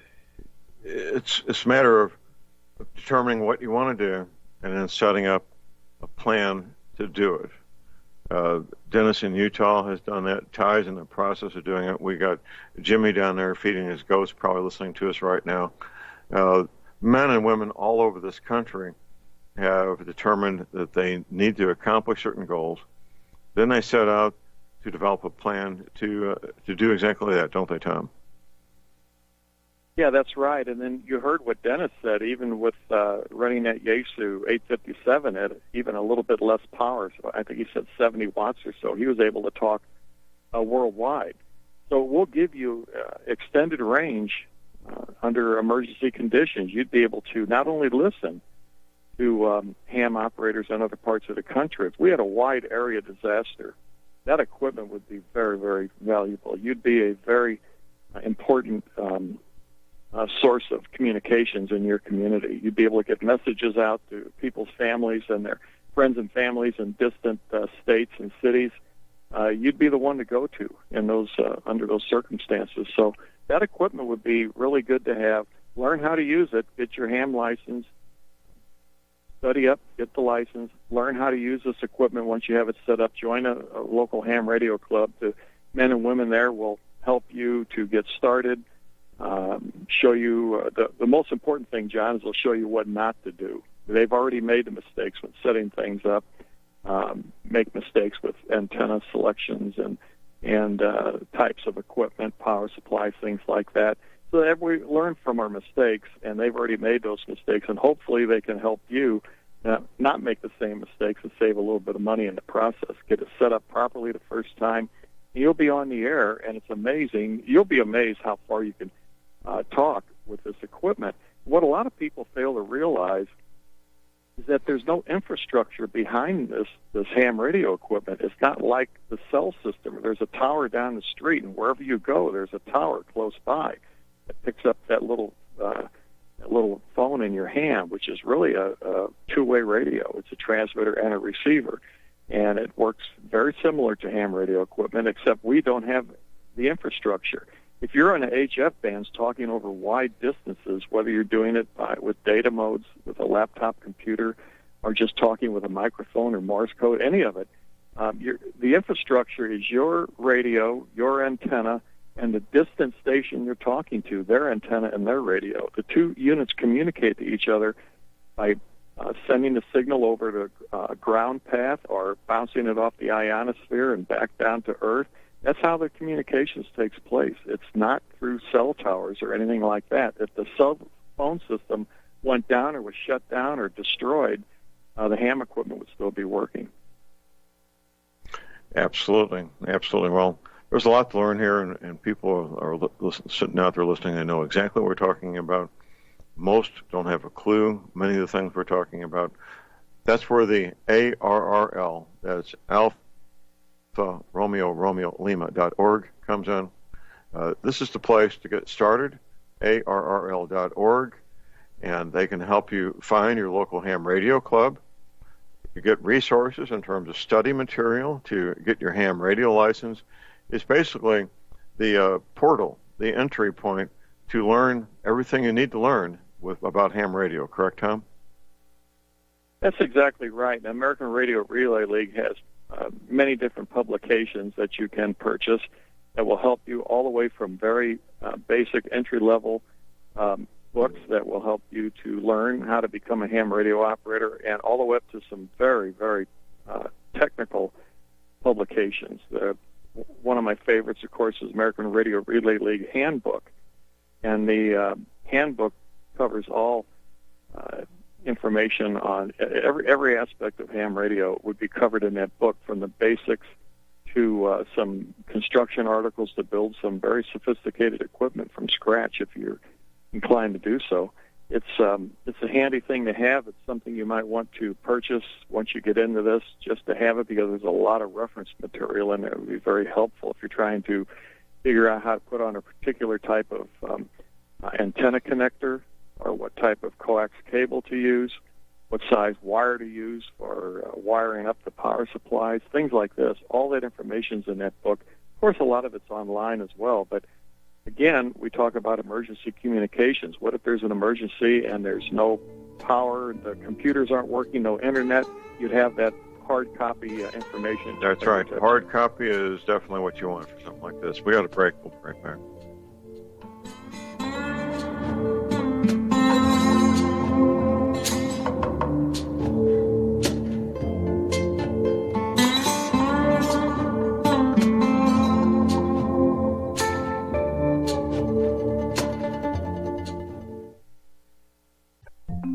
it's a matter of determining what you want to do and then setting up a plan to do it. Dennis in Utah has done that. Ty's in the process of doing it. We got Jimmy down there feeding his goats, probably listening to us right now. Men and women all over this country have determined that they need to accomplish certain goals. Then they set out to develop a plan to do exactly that, don't they, Tom? Yeah, that's right. And then you heard what Dennis said, even with running that Yaesu 857 at even a little bit less power. So I think he said 70 watts or so. He was able to talk worldwide. So we'll give you extended range under emergency conditions. You'd be able to not only listen to ham operators in other parts of the country. If we had a wide area disaster, that equipment would be very, very valuable. You'd be a very important source of communications in your community. You'd be able to get messages out to people's families and their friends and families in distant states and cities. You'd be the one to go to in those under those circumstances. So that equipment would be really good to have. Learn how to use it. Get your ham license. Study up. Get the license. Learn how to use this equipment once you have it set up. Join a local ham radio club. The men and women there will help you to get started. Show you the most important thing, John, is they'll show you what not to do. They've already made the mistakes with setting things up, make mistakes with antenna selections and types of equipment, power supplies, things like that. so that we learn from our mistakes, and they've already made those mistakes, and hopefully they can help you not make the same mistakes and save a little bit of money in the process. Get it set up properly the first time, and you'll be on the air, and it's amazing. You'll be amazed how far you can talk with this equipment. What a lot of people fail to realize is that there's no infrastructure behind this ham radio equipment. It's not like the cell system. There's a tower down the street, and wherever you go, there's a tower close by that picks up that little phone in your hand, which is really a two-way radio. It's a transmitter and a receiver, and it works very similar to ham radio equipment, except we don't have the infrastructure. If you're on the HF bands talking over wide distances, whether you're doing it with data modes, with a laptop computer, or just talking with a microphone or Morse code, any of it, the infrastructure is your radio, your antenna, and the distant station you're talking to, their antenna and their radio. The two units communicate to each other by sending the signal over to a ground path or bouncing it off the ionosphere and back down to Earth. That's how the communications takes place. It's not through cell towers or anything like that. If the cell phone system went down or was shut down or destroyed, the ham equipment would still be working. Absolutely. Well, there's a lot to learn here, and people are sitting out there listening. They know exactly what we're talking about. Most don't have a clue. Many of the things we're talking about. That's where the ARRL, that's Alpha Romeo Lima.org, comes in. This is the place to get started, ARRL.org, and they can help you find your local ham radio club. You get resources in terms of study material to get your ham radio license. It's basically the portal, the entry point to learn everything you need to learn about ham radio. Correct, Tom? That's exactly right. The American Radio Relay League has many different publications that you can purchase that will help you all the way from very basic entry-level books that will help you to learn how to become a ham radio operator, and all the way up to some very, very technical publications. One of my favorites, of course, is American Radio Relay League Handbook, and the handbook covers all information on every aspect of ham radio would be covered in that book, from the basics to some construction articles to build some very sophisticated equipment from scratch if you're inclined to do so. It's a handy thing to have. It's something you might want to purchase once you get into this, just to have it, because there's a lot of reference material in there. It would be very helpful if you're trying to figure out how to put on a particular type of antenna connector, or what type of coax cable to use, what size wire to use for wiring up the power supplies, things like this. All that information's in that book. Of course, a lot of it's online as well, but again, we talk about emergency communications. What if there's an emergency and there's no power, the computers aren't working, no internet? You'd have that hard copy information. That's right. Hard copy is definitely what you want for something like this. We got a break. We'll be right back.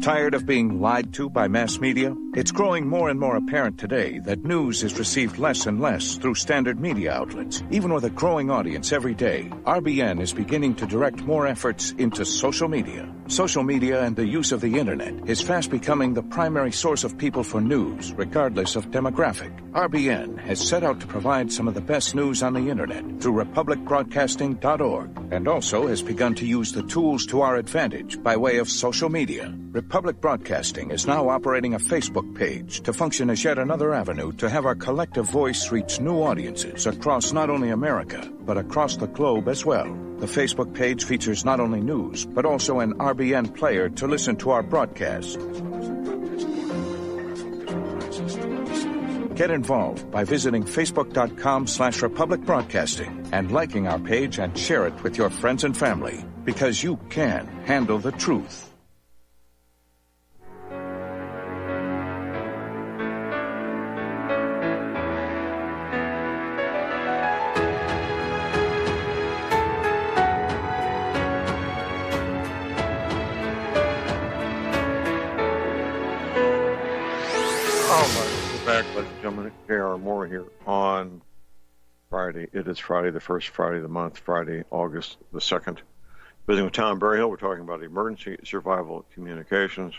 Tired of being lied to by mass media? It's growing more and more apparent today that news is received less and less through standard media outlets. Even with a growing audience every day, RBN is beginning to direct more efforts into social media. Social media and the use of the internet is fast becoming the primary source of people for news, regardless of demographic. RBN has set out to provide some of the best news on the internet through republicbroadcasting.org, and also has begun to use the tools to our advantage by way of social media. Republic Broadcasting is now operating a Facebook page to function as yet another avenue to have our collective voice reach new audiences across not only America, but across the globe as well. The Facebook page features not only news, but also an RBN player to listen to our broadcast. Get involved by visiting facebook.com/Republic Broadcasting and liking our page, and share it with your friends and family, because you can handle the truth. We're back, ladies and gentlemen. J.R. Moore here on Friday. It is Friday, the first Friday of the month, Friday, August the 2nd. Visiting with Tom Berryhill, we're talking about emergency survival communications.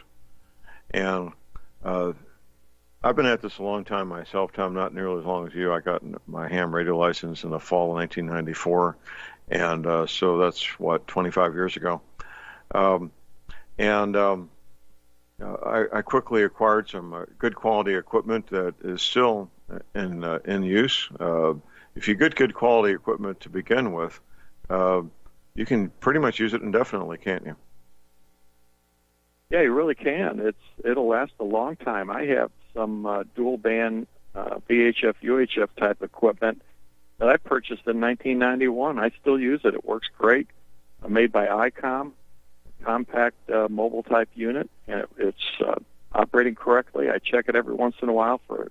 And I've been at this a long time myself, Tom, not nearly as long as you. I got my ham radio license in the fall of 1994. And so that's, 25 years ago. I quickly acquired some good quality equipment that is still in use. If you get good quality equipment to begin with, you can pretty much use it indefinitely, can't you? Yeah, you really can. It'll last a long time. I have some dual band VHF, UHF type equipment that I purchased in 1991. I still use it. It works great. Made by ICOM. Compact mobile type unit, and it's operating correctly. I check it every once in a while for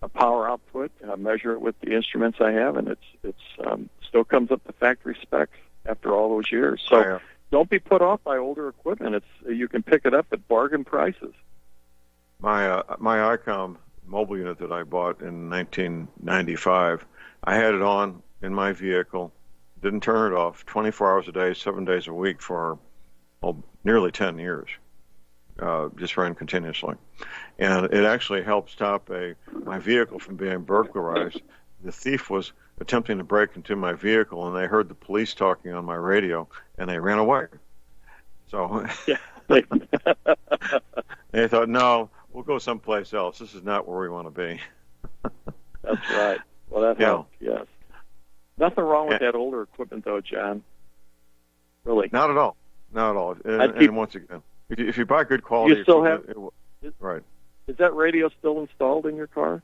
a power output, and I measure it with the instruments I have, and it's still comes up to factory specs after all those years. So don't be put off by older equipment. You can pick it up at bargain prices. My ICOM mobile unit that I bought in 1995, I had it on in my vehicle, didn't turn it off, 24 hours a day, 7 days a week for nearly 10 years, just ran continuously. And it actually helped stop my vehicle from being burglarized. The thief was attempting to break into my vehicle, and they heard the police talking on my radio, and they ran away. So they thought, no, we'll go someplace else. This is not where we want to be. That's right. Well, that helped, yes. Nothing wrong with that older equipment, though, John. Really. Not at all. Not at all. And once again, if you buy good quality, you still have right. Is that radio still installed in your car?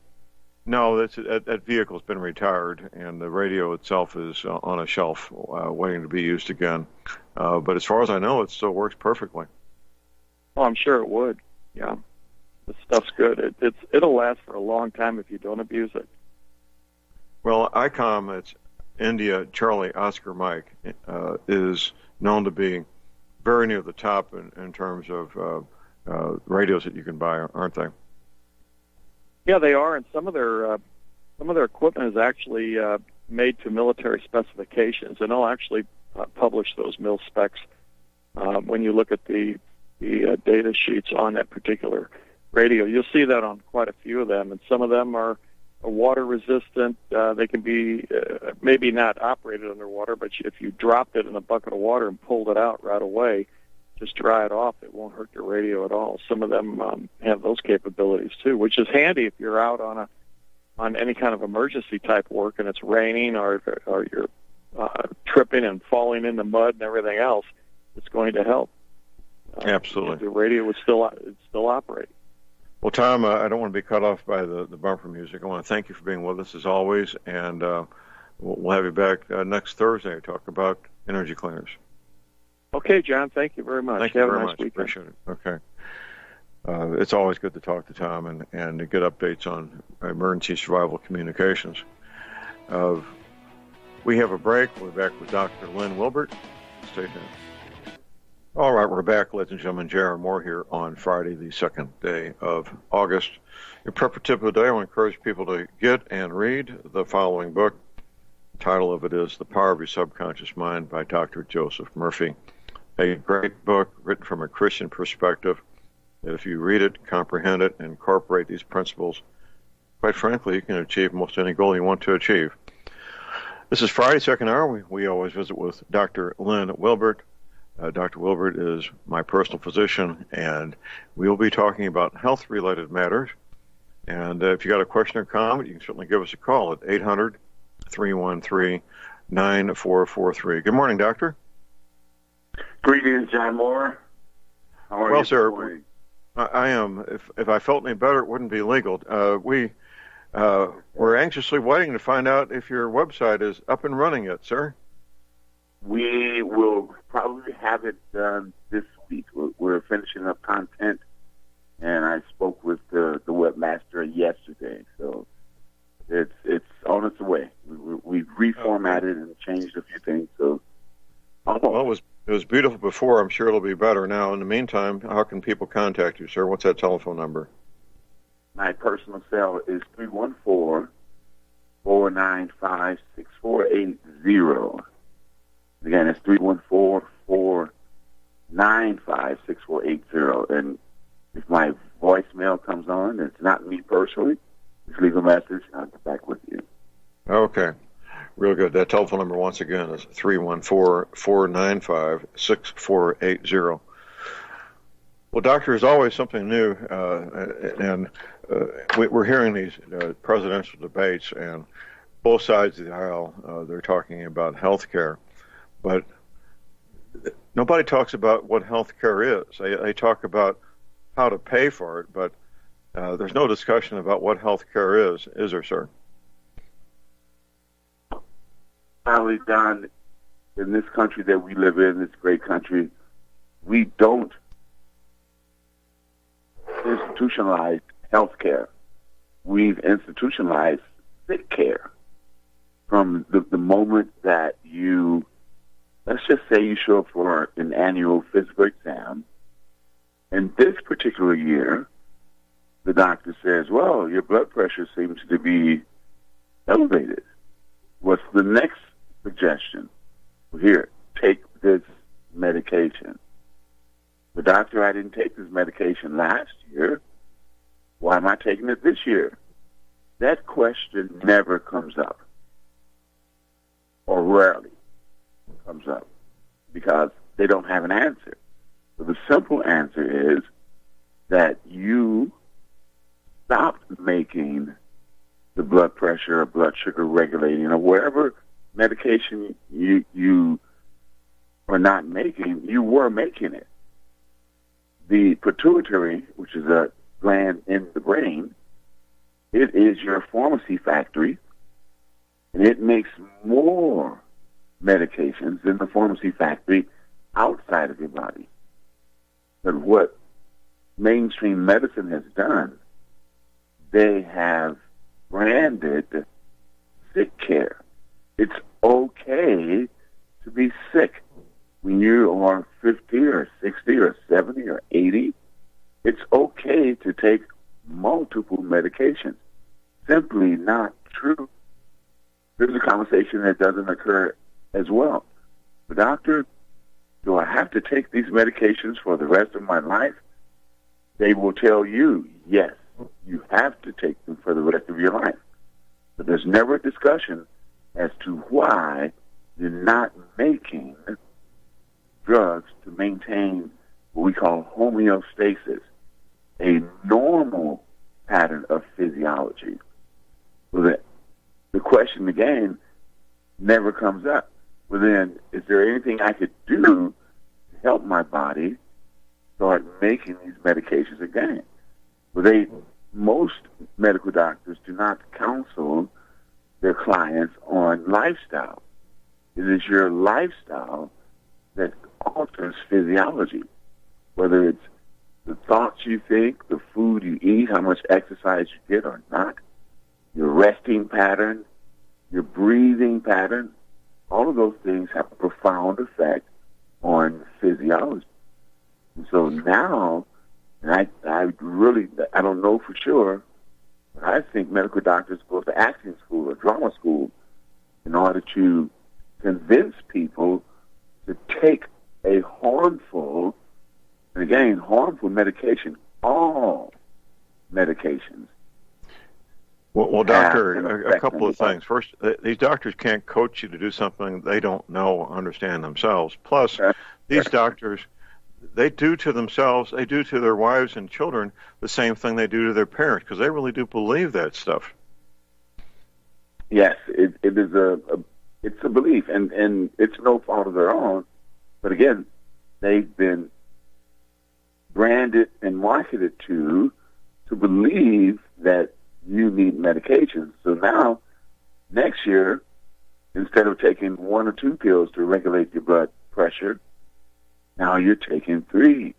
No, that vehicle's been retired, and the radio itself is on a shelf, waiting to be used again. But as far as I know, it still works perfectly. Oh, I'm sure it would. Yeah, the stuff's good. It'll last for a long time if you don't abuse it. Well, ICOM, it's India Charlie Oscar Mike, is known to be very near the top in terms of radios that you can buy, aren't they? Yeah, they are, and some of their equipment is actually made to military specifications, and they'll actually publish those mil specs when you look at the data sheets on that particular radio. You'll see that on quite a few of them, and some of them are water resistant. They can be maybe not operated underwater, but if you dropped it in a bucket of water and pulled it out right away, just dry it off, it won't hurt your radio at all. Some of them have those capabilities too, which is handy if you're out on any kind of emergency type work and it's raining or you're tripping and falling in the mud and everything else. It's going to help. Absolutely, the radio would still operate. Well, Tom, I don't want to be cut off by the bumper music. I want to thank you for being with us as always, and we'll have you back next Thursday to talk about energy cleaners. Okay, John, thank you very much. Thank you very much. Appreciate it. Okay. It's always good to talk to Tom and to get updates on emergency survival communications. We have a break. We'll be back with Dr. Lynn Wilbert. Stay tuned. All right, we're back, ladies and gentlemen. J.R. Moore here on Friday, the 2nd day of August. Your prep tip of the day, I want to encourage people to get and read the following book. The title of it is The Power of Your Subconscious Mind by Dr. Joseph Murphy. A great book written from a Christian perspective that if you read it, comprehend it, and incorporate these principles, quite frankly, you can achieve most any goal you want to achieve. This is Friday, second hour. We always visit with Dr. Lynn Wilbert. Dr. Wilbert is my personal physician, and we'll be talking about health-related matters. And if you got a question or comment, you can certainly give us a call at 800-313-9443. Good morning, Doctor. Greetings, John Moore. How are well, you? Sir, I am. If I felt any better, it wouldn't be legal. We're anxiously waiting to find out if your website is up and running yet, sir. We will probably have it done this week. We're finishing up content, and I spoke with the webmaster yesterday, so it's on its way. We've reformatted and changed a few things. So, well, it was beautiful before. I'm sure it'll be better now. In the meantime, how can people contact you, sir? What's that telephone number? My personal cell is 314-495-6480. Again, it's 314-495-6480. And if my voicemail comes on, it's not me personally, just leave a message, and I'll get back with you. Okay. Real good. That telephone number, once again, is 314-495-6480. Well, doctor, there's always something new, and we're hearing these presidential debates, and both sides of the aisle, they're talking about health care, but nobody talks about what health care is. They talk about how to pay for it, but there's no discussion about what health care is there, sir? Finally, Don, in this country that we live in, this great country, we don't institutionalize health care. We've institutionalized sick care. From the moment that you, let's just say you show up for an annual physical exam, and this particular year, the doctor says, well, your blood pressure seems to be elevated. What's the next suggestion? Well, here, take this medication. The doctor, I didn't take this medication last year. Why am I taking it this year? That question never comes up, or rarely comes up, because they don't have an answer. So the simple answer is that you stopped making the blood pressure or blood sugar regulating or whatever medication you are not making, you were making it. The pituitary, which is a gland in the brain, it is your pharmacy factory, and it makes more medications than the pharmacy factory outside of your body. But what mainstream medicine has done, they have branded sick care. It's okay to be sick. When you are 50 or 60 or 70 or 80, it's okay to take multiple medications. Simply not true. There's a conversation that doesn't occur as well. The doctor, do I have to take these medications for the rest of my life? They will tell you, yes, you have to take them for the rest of your life. But there's never a discussion as to why you're not making drugs to maintain what we call homeostasis, a normal pattern of physiology. So the question again never comes up. Well, then, is there anything I could do to help my body start making these medications again? Well, most medical doctors do not counsel their clients on lifestyle. It is your lifestyle that alters physiology, whether it's the thoughts you think, the food you eat, how much exercise you get or not, your resting pattern, your breathing pattern. All of those things have a profound effect on physiology. And so now, and I don't know for sure, but I think medical doctors go to acting school or drama school in order to convince people to take a harmful, and again, harmful medication, all medications. Well, doctor, a couple of things. First, these doctors can't coach you to do something they don't know or understand themselves. Plus, these doctors, they do to themselves, they do to their wives and children the same thing they do to their parents, because they really do believe that stuff. Yes, it is it's a belief, and it's no fault of their own. But again, they've been branded and marketed to believe that you need medications. So now, next year, instead of taking 1 or 2 pills to regulate your blood pressure, now you're taking 3.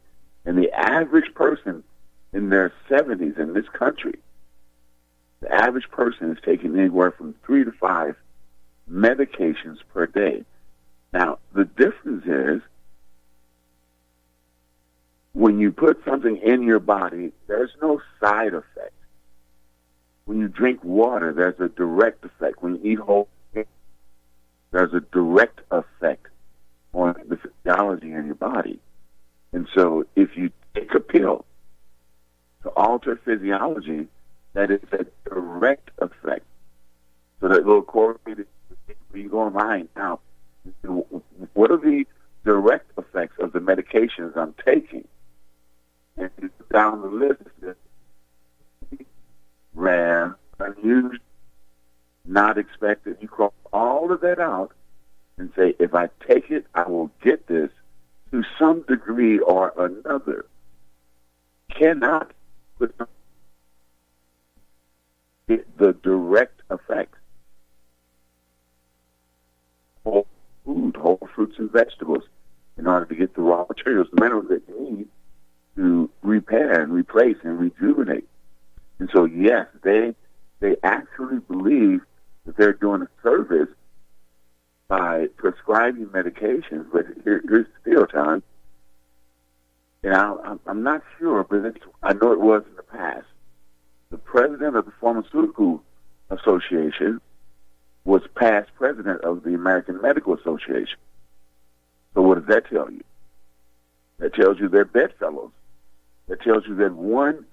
And the average person in their 70s in this country, the average person is taking anywhere from 3 to 5 medications per day. Now, the difference is when you put something in your body, there's no side effect. when you drink water, there's a direct effect. When you eat whole, there's a direct effect on the physiology in your body. And so if you take a pill to alter physiology, that is a direct effect. So that little correlated, where you go online now, what are the direct effects of the medications I'm taking? And down the list, rare, unusual, not expected. You cross all of that out and say, if I take it, I will get this to some degree or another. Cannot get the direct effect. Whole food, whole fruits and vegetables, in order to get the raw materials, the minerals that you need to repair and replace and rejuvenate. And so, yes, they actually believe that they're doing a service by prescribing medications. But here's still time. And I'm not sure, but I know it was in the past. The president of the Pharmaceutical Association was past president of the American Medical Association. So what does that tell you? That tells you they're bedfellows. That tells you that one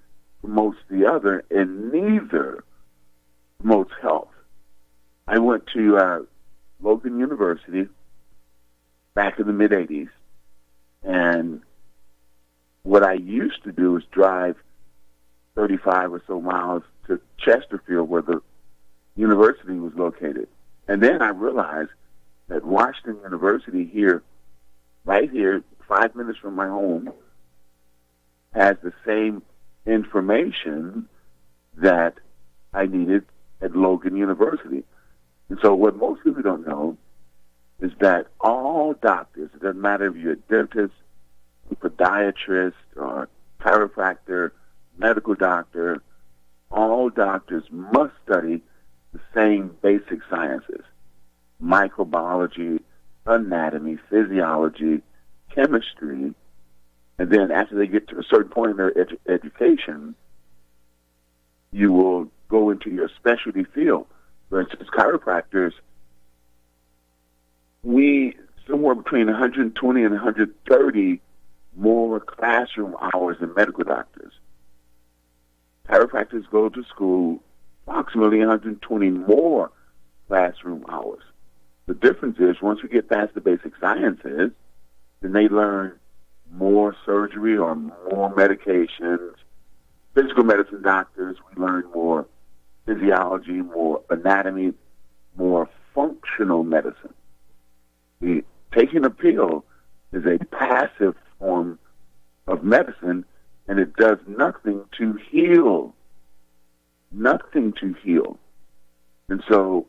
promotes the other and neither promotes health. I went to Logan University back in the mid-'80s, and what I used to do is drive 35 or so miles to Chesterfield, where the university was located. And then I realized that Washington University here, right here, 5 minutes from my home, has the same information that I needed at Logan University. And so what most people don't know is that all doctors, it doesn't matter if you're a dentist, a podiatrist, or chiropractor, medical doctor, all doctors must study the same basic sciences: microbiology, anatomy, physiology, chemistry. And then after they get to a certain point in their education, you will go into your specialty field. For instance, chiropractors, we somewhere between 120 and 130 more classroom hours than medical doctors. Chiropractors go to school approximately 120 more classroom hours. The difference is once we get past the basic sciences, then they learn more surgery or more medications. Physical medicine doctors, we learn more physiology, more anatomy, more functional medicine. Taking a pill is a passive form of medicine, and it does nothing to heal. Nothing to heal. And so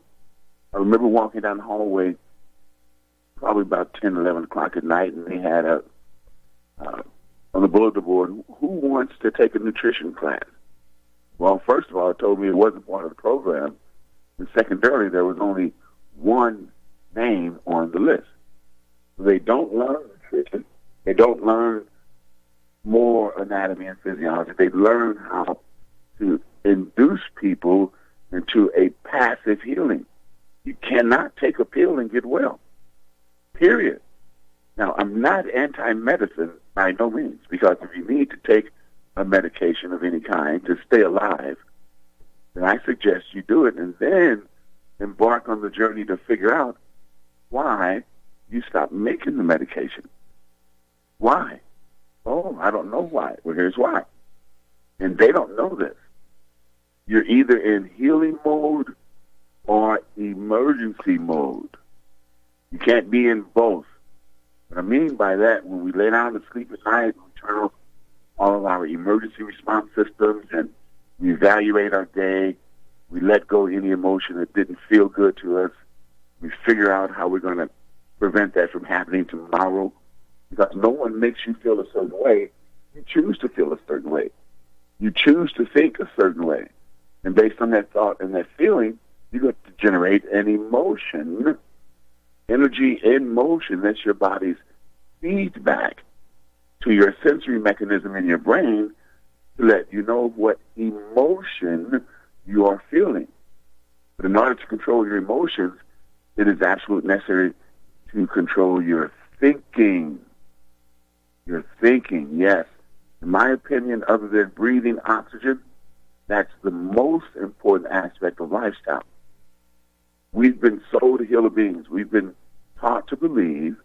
I remember walking down the hallway probably about 10, 11 o'clock at night, and they had on the bulletin board, who wants to take a nutrition class? Well, first of all, it told me it wasn't part of the program. And secondarily, there was only one name on the list. They don't learn nutrition. They don't learn more anatomy and physiology. They learn how to induce people into a passive healing. You cannot take a pill and get well, period. Now, I'm not anti-medicine by no means, because if you need to take a medication of any kind to stay alive, then I suggest you do it and then embark on the journey to figure out why you stopped making the medication. Why? Oh, I don't know why. Well, here's why. And they don't know this. You're either in healing mode or emergency mode. You can't be in both. What I mean by that, when we lay down to sleep at night, we turn off all of our emergency response systems and we evaluate our day. We let go any emotion that didn't feel good to us. We figure out how we're going to prevent that from happening tomorrow, because no one makes you feel a certain way. You choose to feel a certain way. You choose to think a certain way. And based on that thought and that feeling, you got to generate an emotion, energy in motion. That's your body's feedback to your sensory mechanism in your brain to let you know what emotion you are feeling. But in order to control your emotions, it is absolutely necessary to control your thinking. Your thinking, yes. In my opinion, other than breathing oxygen, that's the most important aspect of lifestyle. We've been sold human beings. We've been taught to believe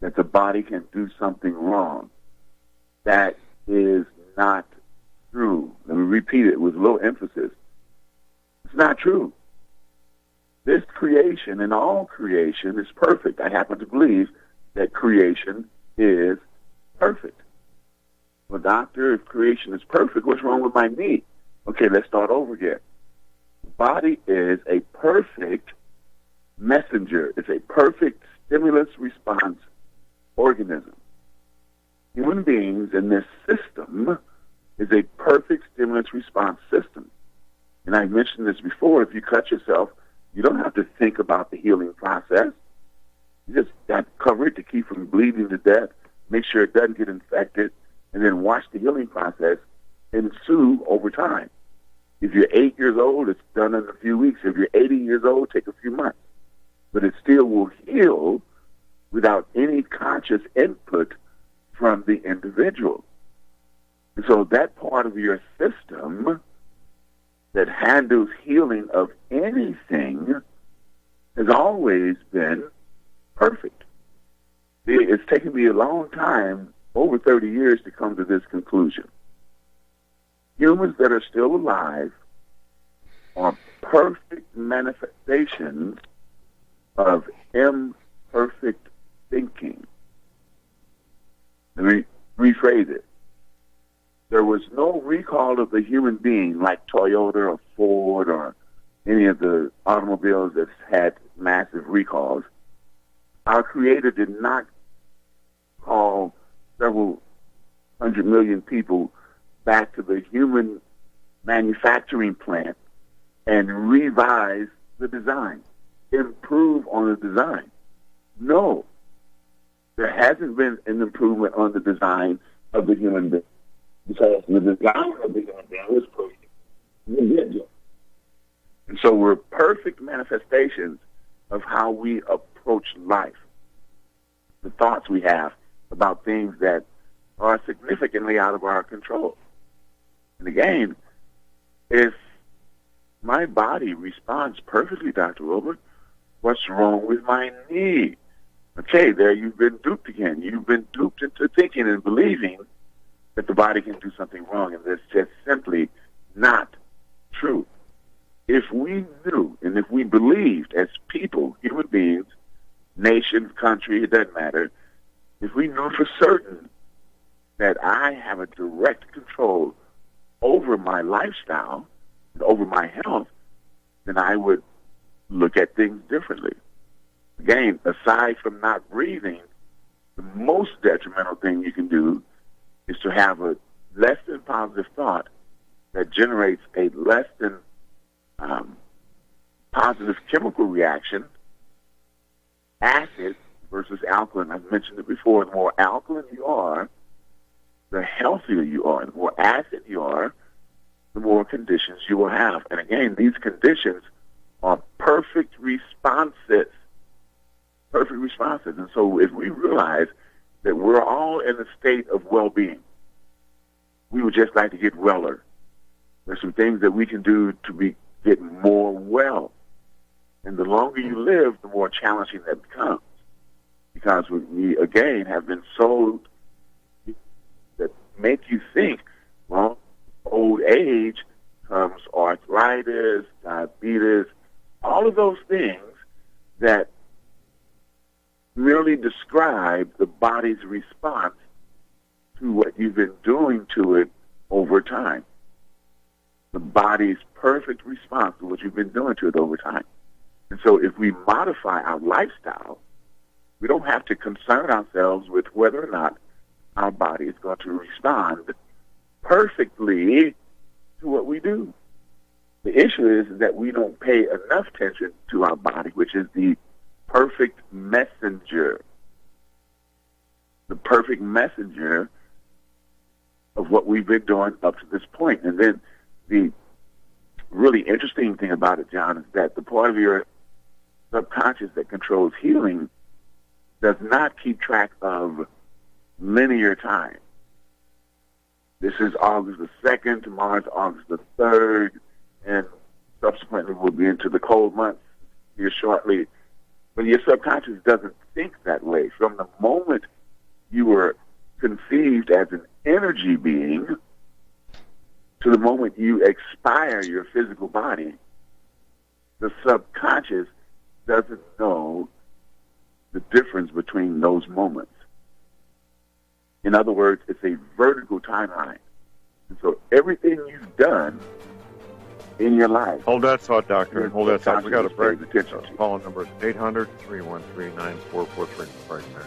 that the body can do something wrong. That is not true. Let me repeat it with a little emphasis. It's not true. This creation and all creation is perfect. I happen to believe that creation is perfect. Well, doctor, if creation is perfect, what's wrong with my knee? Okay, let's start over again. The body is a perfect messenger. It's a perfect stimulus response organism. Human beings in this system is a perfect stimulus response system. And I've mentioned this before. If you cut yourself, you don't have to think about the healing process. You just got to cover it to keep from bleeding to death, make sure it doesn't get infected, and then watch the healing process ensue over time. If you're 8 years old, it's done in a few weeks. If you're 80 years old, take a few months. But it still will heal without any conscious input from the individual. And so that part of your system that handles healing of anything has always been perfect. It's taken me a long time, over 30 years, to come to this conclusion. Humans that are still alive are perfect manifestations of imperfect thinking. Let me rephrase it. There was no recall of the human being like Toyota or Ford or any of the automobiles that's had massive recalls. Our Creator did not call several 100 million people back to the human manufacturing plant and revise the design, improve on the design. No, there hasn't been an improvement on the design of the human being because the design of the human being was perfect. And so we're perfect manifestations of how we approach life, the thoughts we have about things that are significantly out of our control. And again, if my body responds perfectly, Dr. Robert, what's wrong with my knee? Okay, there you've been duped again. You've been duped into thinking and believing that the body can do something wrong, and that's just simply not true. If we knew and if we believed as people, human beings, nation, country, it doesn't matter, if we knew for certain that I have a direct control over my lifestyle and over my health, then I would look at things differently. Again, aside from not breathing, the most detrimental thing you can do is to have a less than positive thought that generates a less than positive chemical reaction. Acid versus alkaline. I've mentioned it before. The more alkaline you are, the healthier you are. The more acid you are, the more conditions you will have. And again, these conditions are perfect responses. Perfect responses. And so if we realize that we're all in a state of well-being, we would just like to get weller. There's some things that we can do to get more well. And the longer you live, the more challenging that becomes. Because we, again, have been sold that make you think, well, old age comes arthritis, diabetes, all of those things that merely describe the body's response to what you've been doing to it over time. The body's perfect response to what you've been doing to it over time. And so if we modify our lifestyle, we don't have to concern ourselves with whether or not our body is going to respond perfectly to what we do. The issue is that we don't pay enough attention to our body, which is the perfect messenger. The perfect messenger of what we've been doing up to this point. And then the really interesting thing about it, John, is that the part of your subconscious that controls healing does not keep track of linear time. This is August the 2nd, tomorrow's August the 3rd, and subsequently we'll be into the cold months here shortly. But your subconscious doesn't think that way. From the moment you were conceived as an energy being to the moment you expire your physical body, the subconscious doesn't know the difference between those moments. In other words, it's a vertical timeline. And so everything you've done in your life. Hold that thought, Doctor. Hold that thought. We got a break. Attention. Call number is 800-313-9443 right now.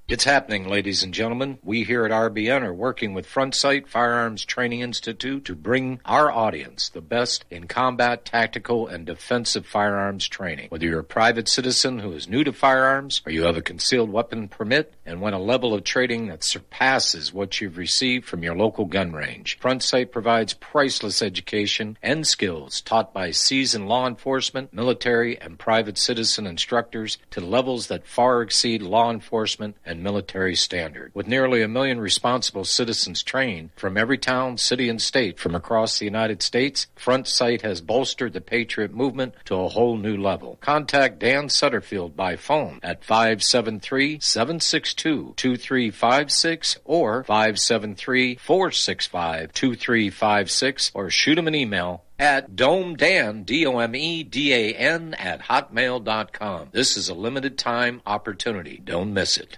It's happening, ladies and gentlemen. We here at RBN are working with Front Sight Firearms Training Institute to bring our audience the best in combat, tactical, and defensive firearms training. Whether you're a private citizen who is new to firearms, or you have a concealed weapon permit and want a level of training that surpasses what you've received from your local gun range, Front Sight provides priceless education and skills taught by seasoned law enforcement, military, and private citizen instructors to levels that far exceed law enforcement and military standard. With nearly 1 million responsible citizens trained from every town, city, and state from across the United States, Front Sight has bolstered the Patriot movement to a whole new level. Contact Dan Sutterfield by phone at 573-762-2356 or 573-465-2356 or shoot him an email at domedan, DOMEDAN, at hotmail.com. This is a limited time opportunity. Don't miss it.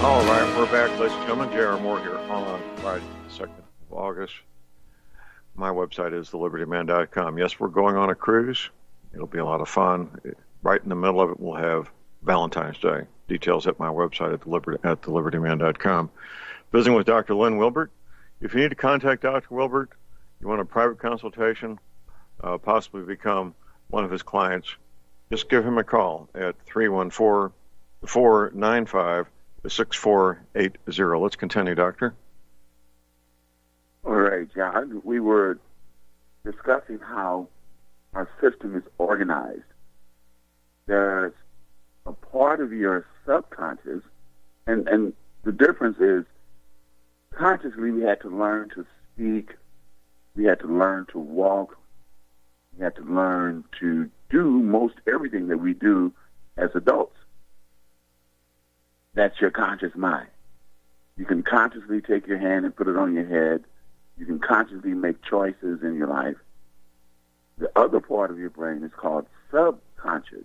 All right, we're back, ladies and gentlemen. J.R. Moore here on Friday, the 2nd of August. My website is thelibertyman.com. Yes, we're going on a cruise. It'll be a lot of fun. Right in the middle of it, we'll have Valentine's Day. Details at my website at thelibertyman.com. Visiting with Dr. Lynn Wilbert. If you need to contact Dr. Wilbert, you want a private consultation, possibly become one of his clients, just give him a call at 314-495-6480. Let's continue, Doctor. All right, John. We were discussing how our system is organized. There's a part of your subconscious, and the difference is consciously we had to learn to speak, we had to learn to walk, we had to learn to do most everything that we do as adults. That's your conscious mind. You can consciously take your hand and put it on your head. You can consciously make choices in your life. The other part of your brain is called subconscious.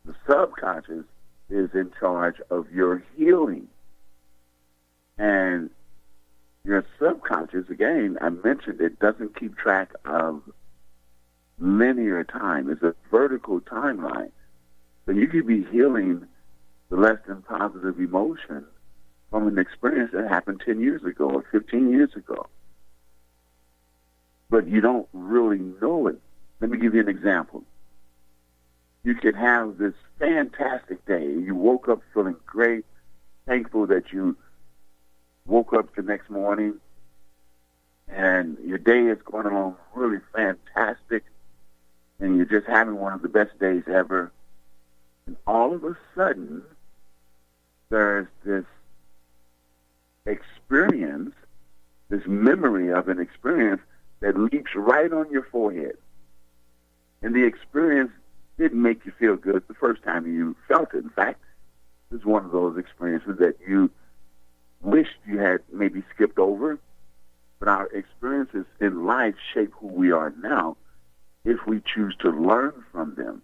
The subconscious is in charge of your healing. And your subconscious, again, I mentioned it doesn't keep track of linear time. It's a vertical timeline. So you could be healing the less than positive emotion from an experience that happened 10 years ago or 15 years ago. But you don't really know it. Let me give you an example. You could have this fantastic day. You woke up feeling great, thankful that you woke up the next morning, and your day is going along really fantastic, and you're just having one of the best days ever. And all of a sudden, there's this experience, this memory of an experience that leaps right on your forehead. And the experience didn't make you feel good the first time you felt it. In fact, it's one of those experiences that you wished you had maybe skipped over. But our experiences in life shape who we are now if we choose to learn from them.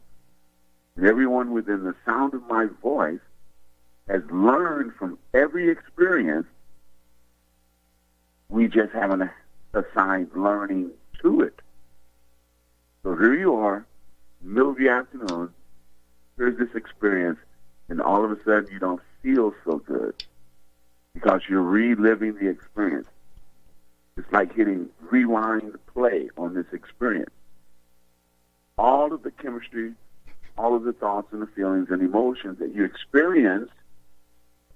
And everyone within the sound of my voice has learned from every experience. We just haven't assigned learning to it. So here you are, middle of the afternoon, here's this experience, and all of a sudden you don't feel so good because you're reliving the experience. It's like hitting rewind play on this experience. All of the chemistry, all of the thoughts and the feelings and emotions that you experienced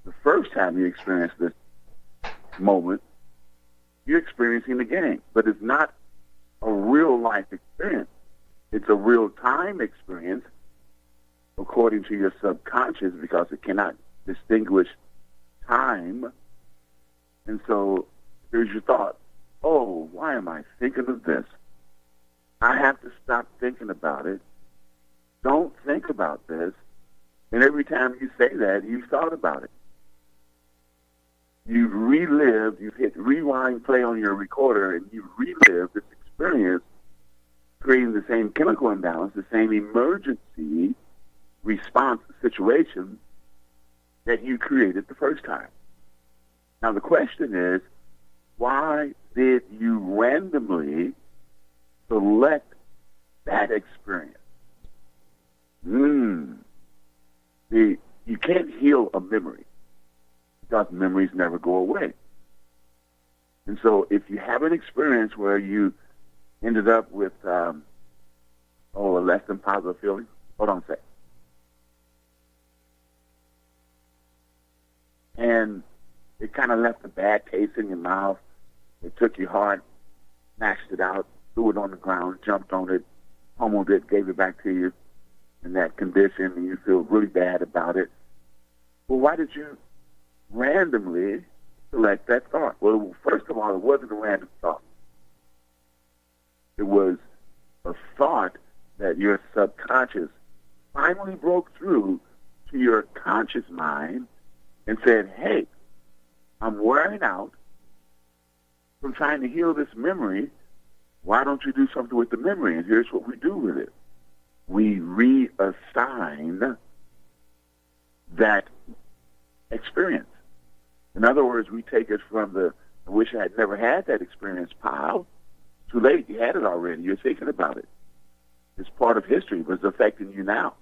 the first time you experienced this moment, you're experiencing again. But it's not a real-life experience. It's a real-time experience according to your subconscious because it cannot distinguish time. And so here's your thought. Oh, why am I thinking of this? I have to stop thinking about it. Don't think about this. And every time you say that, you've thought about it. You've relived, you've hit rewind play on your recorder, and you've relived this experience, creating the same chemical imbalance, the same emergency response situation that you created the first time. Now the question is, why did you randomly select that experience? You can't heal a memory because memories never go away. And so if you have an experience where you ended up with a less than positive feeling, hold on a sec. And it kind of left a bad taste in your mouth. It took your heart, snatched it out, threw it on the ground, jumped on it, pummeled it, gave it back to you in that condition, and you feel really bad about it. Well, why did you randomly select that thought? Well, first of all, it wasn't a random thought. It was a thought that your subconscious finally broke through to your conscious mind and said, hey, I'm wearing out from trying to heal this memory. Why don't you do something with the memory? And here's what we do with it. We reassign that experience. In other words, we take it from the, I wish I had never had that experience pile. Too late. You had it already. You're thinking about it. It's part of history, but it's affecting you now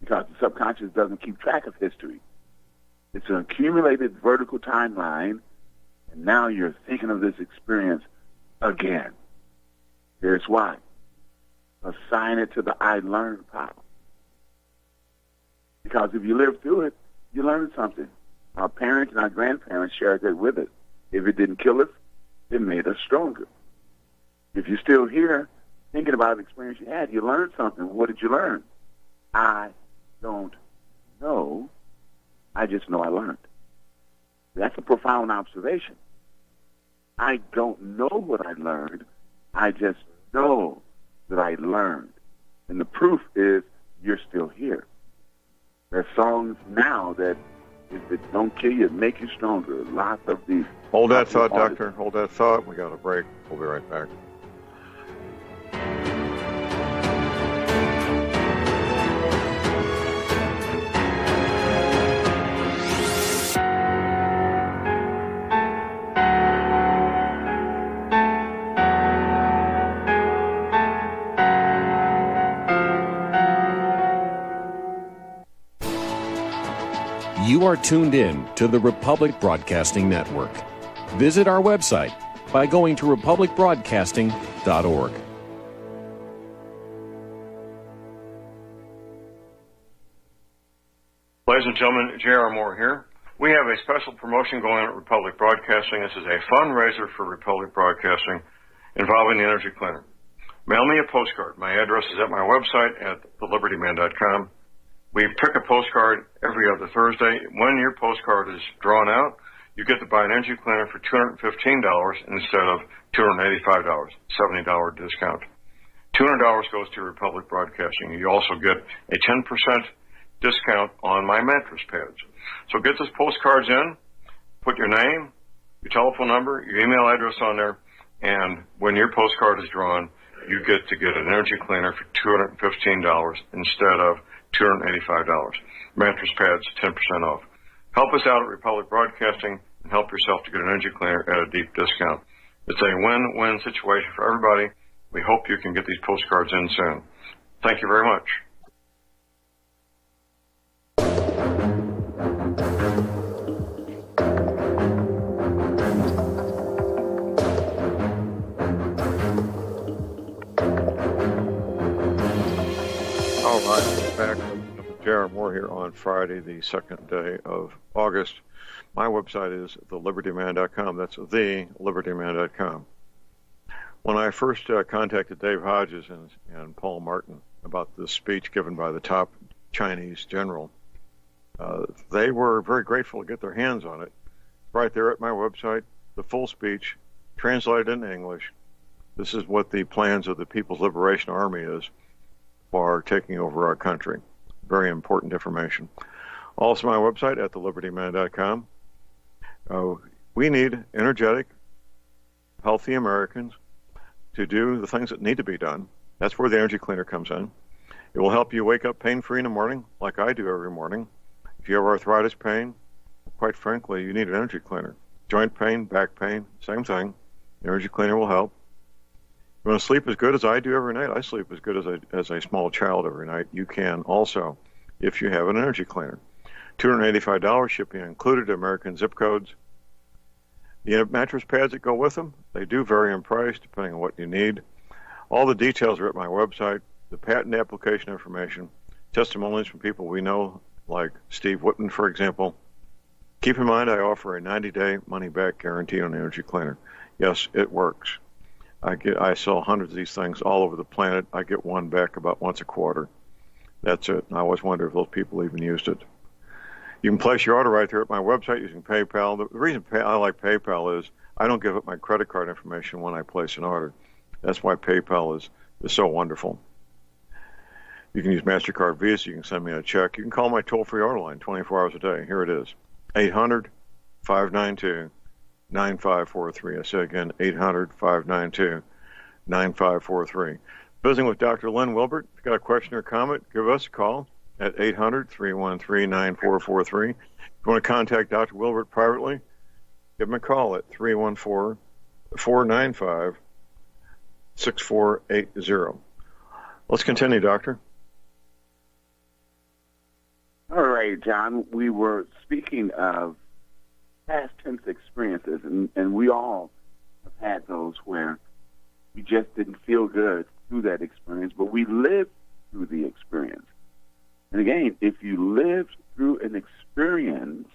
because the subconscious doesn't keep track of history. It's an accumulated vertical timeline, and now you're thinking of this experience again. Here's why. Assign it to the I learned pile. Because if you live through it, you learn something. Our parents and our grandparents shared that with us. If it didn't kill us, it made us stronger. If you're still here thinking about an experience you had, you learned something. What did you learn? I don't know. I just know I learned. That's a profound observation. I don't know what I learned. I just know that I learned. And the proof is you're still here. There are songs now that if it don't kill you, it make you stronger. Lots of these. Hold that thought, Doctor. Hold that thought. We got a break. We'll be right back. You are tuned in to the Republic Broadcasting Network. Visit our website by going to republicbroadcasting.org. Ladies and gentlemen, J.R. Moore here. We have a special promotion going on at Republic Broadcasting. This is a fundraiser for Republic Broadcasting involving the Energy Cleaner. Mail me a postcard. My address is at my website at thelibertyman.com. We pick a postcard every other Thursday. When your postcard is drawn out, you get to buy an energy cleaner for $215 instead of $285, $70 discount. $200 goes to Republic Broadcasting. You also get a 10% discount on my mattress pads. So get those postcards in, put your name, your telephone number, your email address on there, and when your postcard is drawn, you get to get an energy cleaner for $215 instead of $285. Mattress pads, 10% off. Help us out at Republic Broadcasting and help yourself to get an energy cleaner at a deep discount. It's a win-win situation for everybody. We hope you can get these postcards in soon. Thank you very much. All right, back with J.R. Moore here on Friday, the second day of August. My website is thelibertyman.com. That's thelibertyman.com. When I first contacted Dave Hodges and Paul Martin about this speech given by the top Chinese general, they were very grateful to get their hands on it. Right there at my website, the full speech, translated into English. This is what the plans of the People's Liberation Army is for taking over our country. Very important information. Also, my website at thelibertyman.com. We need energetic, healthy Americans to do the things that need to be done. That's where the energy cleaner comes in. It will help you wake up pain-free in the morning, like I do every morning. If you have arthritis pain, quite frankly, you need an energy cleaner. Joint pain, back pain, same thing. The energy cleaner will help. You want to sleep as good as I do every night? I sleep as good as a small child every night. You can also if you have an energy cleaner. $285 shipping included, American zip codes. The mattress pads that go with them, they do vary in price depending on what you need. All the details are at my website, the patent application information, testimonies from people we know, like Steve Whitman, for example. Keep in mind, I offer a 90-day money-back guarantee on the energy cleaner. Yes, it works. I sell hundreds of these things all over the planet. I get one back about once a quarter. That's it. And I always wonder if those people even used it. You can place your order right there at my website using PayPal. The reason I like PayPal is I don't give up my credit card information when I place an order. That's why PayPal is so wonderful. You can use MasterCard, Visa. You can send me a check. You can call my toll-free order line 24 hours a day. Here it is, 800-592-9543. I say again, 800-592-9543. Visiting with Dr. Lynn Wilbert. If you've got a question or comment, give us a call at 800-313-9443. If you want to contact Dr. Wilbert privately, give him a call at 314-495-6480. Let's continue, Doctor. All right, John. We were speaking of past tense experiences, and we all have had those where we just didn't feel good through that experience, but we lived through the experience. And again, if you lived through an experience,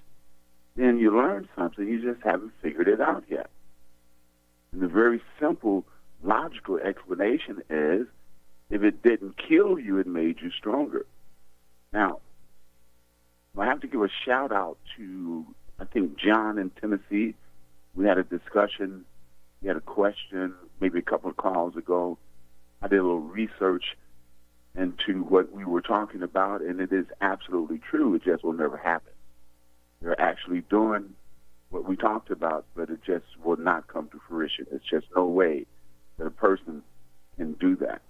then you learned something. You just haven't figured it out yet. And the very simple, logical explanation is, if it didn't kill you, it made you stronger. Now, I have to give a shout-out to, I think, John in Tennessee. We had a discussion. He had a question maybe a couple of calls ago. I did a little research into what we were talking about, and it is absolutely true. It just will never happen. They're actually doing what we talked about, but it just will not come to fruition. It's just no way that a person can do that.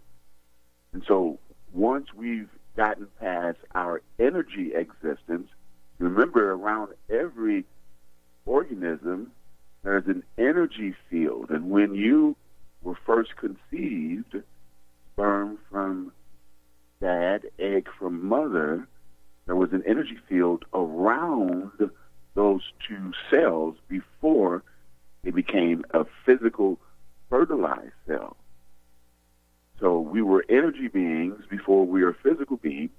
And so once we've gotten past our energy existence, remember, around every organism, there's an energy field. And when you were first conceived, sperm from dad, egg from mother, there was an energy field around those two cells before they became a physical fertilized cell. So we were energy beings before we were physical beings.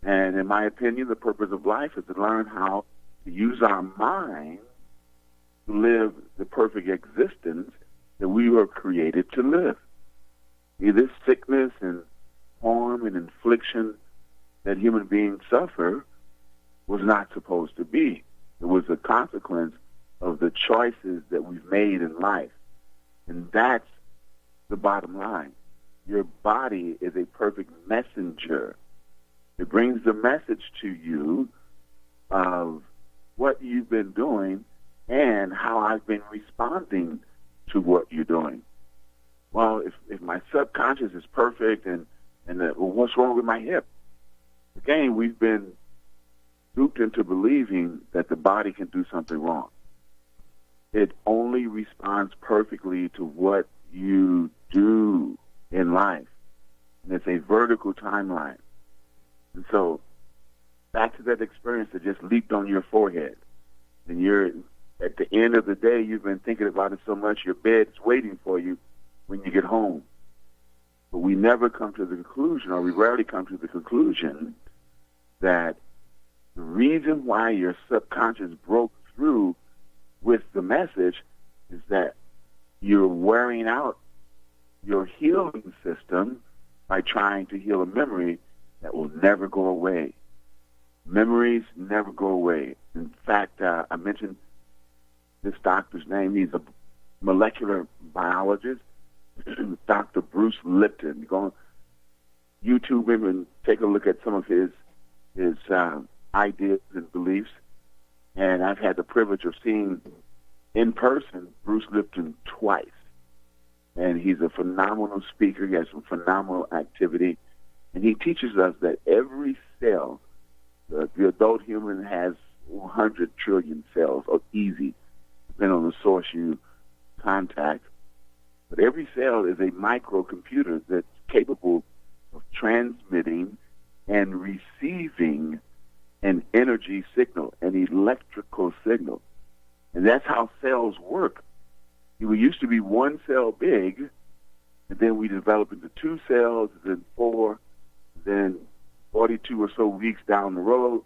And in my opinion, the purpose of life is to learn how to use our mind to live the perfect existence that we were created to live. This sickness and harm and infliction that human beings suffer was not supposed to be. It was a consequence of the choices that we've made in life. And that's the bottom line. Your body is a perfect messenger. It brings the message to you of what you've been doing and how I've been responding to what you're doing. Well, if my subconscious is perfect and well, what's wrong with my hip? Again, we've been duped into believing that the body can do something wrong. It only responds perfectly to what you do in life. And it's a vertical timeline. And so back to that experience that just leaped on your forehead. And you're at the end of the day, you've been thinking about it so much, your bed's waiting for you when you get home. But we never come to the conclusion, or we rarely come to the conclusion, that the reason why your subconscious broke through with the message is that you're wearing out your healing system by trying to heal a memory that will never go away. Memories never go away. In fact, I mentioned this doctor's name. He's a molecular biologist, Dr. Bruce Lipton. Go on YouTube him and take a look at some of his ideas and beliefs. And I've had the privilege of seeing in person Bruce Lipton twice. And he's a phenomenal speaker. He has some phenomenal activity. And he teaches us that every cell, the adult human has 100 trillion cells, or easy, depending on the source you contact. But every cell is a microcomputer that's capable of transmitting and receiving an energy signal, an electrical signal. And that's how cells work. We used to be one cell big, and then we developed into 2 cells, then 4, then 42 or so weeks down the road,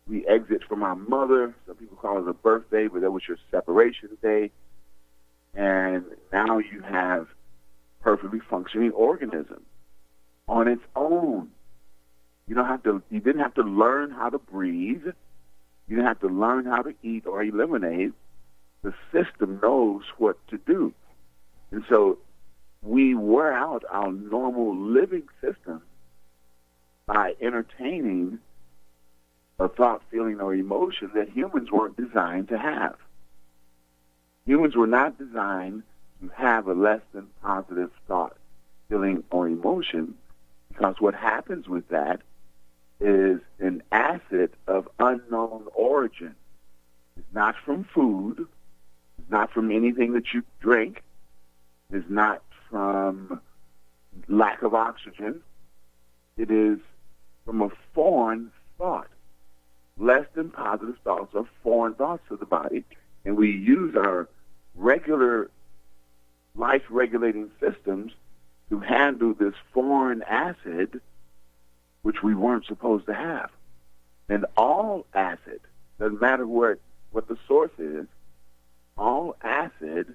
we exit from our mother. Some people call it a birthday, but that was your separation day. And now you have perfectly functioning organism on its own. You didn't have to learn how to breathe. You didn't have to learn how to eat or eliminate. The system knows what to do. And so we wear out our normal living system by entertaining a thought, feeling, or emotion that humans weren't designed to have. Humans were not designed to have a less than positive thought, feeling, or emotion, because what happens with that is an acid of unknown origin. It's not from food. It's not from anything that you drink. It's not from lack of oxygen. It is from a foreign thought. Less than positive thoughts are foreign thoughts to the body, and we use our regular life-regulating systems to handle this foreign acid, which we weren't supposed to have. And all acid, doesn't matter what the source is, all acid,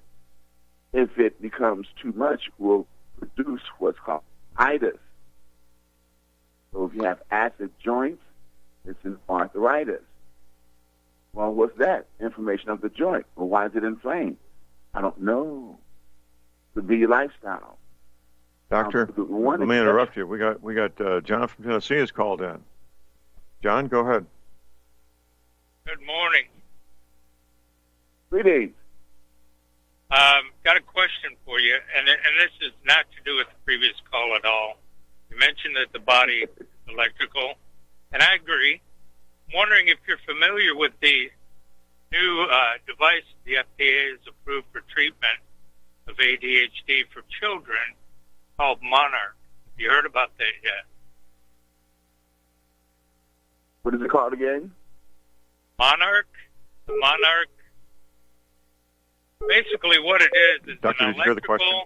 if it becomes too much, will produce what's called itis. So if you have acid joints, it's an arthritis. Well, what's that? Inflammation of the joint. Well, why is it inflamed? I don't know. Could be your lifestyle. Doctor, let me interrupt you. We got John from Tennessee has called in. John, go ahead. Good morning. Greetings. Got a question for you, and this is not to do with the previous call at all. You mentioned that the body is electrical, and I agree. I'm wondering if you're familiar with the new device the FDA has approved for treatment of ADHD for children called Monarch. Have you heard about that yet? What is it called again? Monarch. The Monarch. Basically what it is Doctor, an did you hear the question?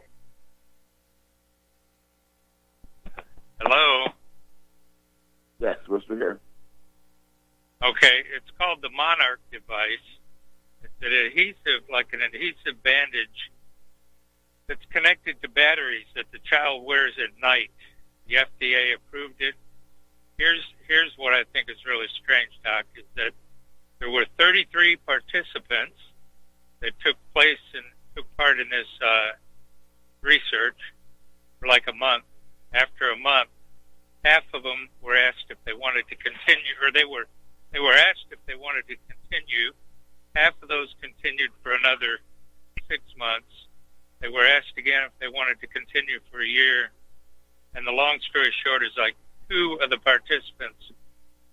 Hello? Yes, we're still here. Okay, it's called the Monarch device. It's an adhesive, like an adhesive bandage that's connected to batteries that the child wears at night. The FDA approved it. Here's what I think is really strange, Doc, is that there were 33 participants that took part in this research for like a month. After a month, half of them were asked if they wanted to continue, or they were asked if they wanted to continue. Half of those continued for another 6 months, They were asked again if they wanted to continue for a year. And the long story short is like 2 of the participants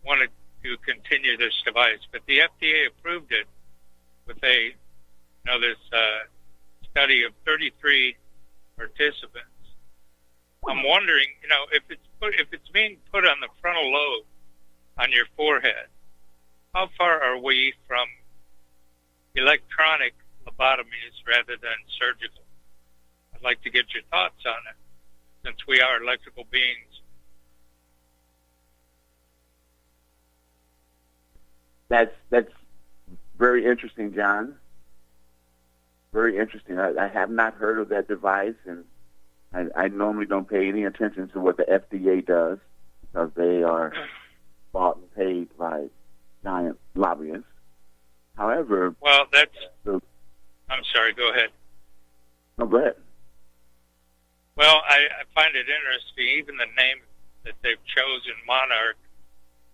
wanted to continue this device, but the FDA approved it with a, this study of 33 participants. I'm wondering, if it's being put on the frontal lobe on your forehead, how far are we from electronic lobotomies rather than surgical? I'd like to get your thoughts on it, since we are electrical beings. That's very interesting, John. Very interesting. I have not heard of that device, and I normally don't pay any attention to what the FDA does because they are bought and paid by giant lobbyists. However, well, I'm sorry. Go ahead. No, go ahead. Well, I find it interesting. Even the name that they've chosen, Monarch,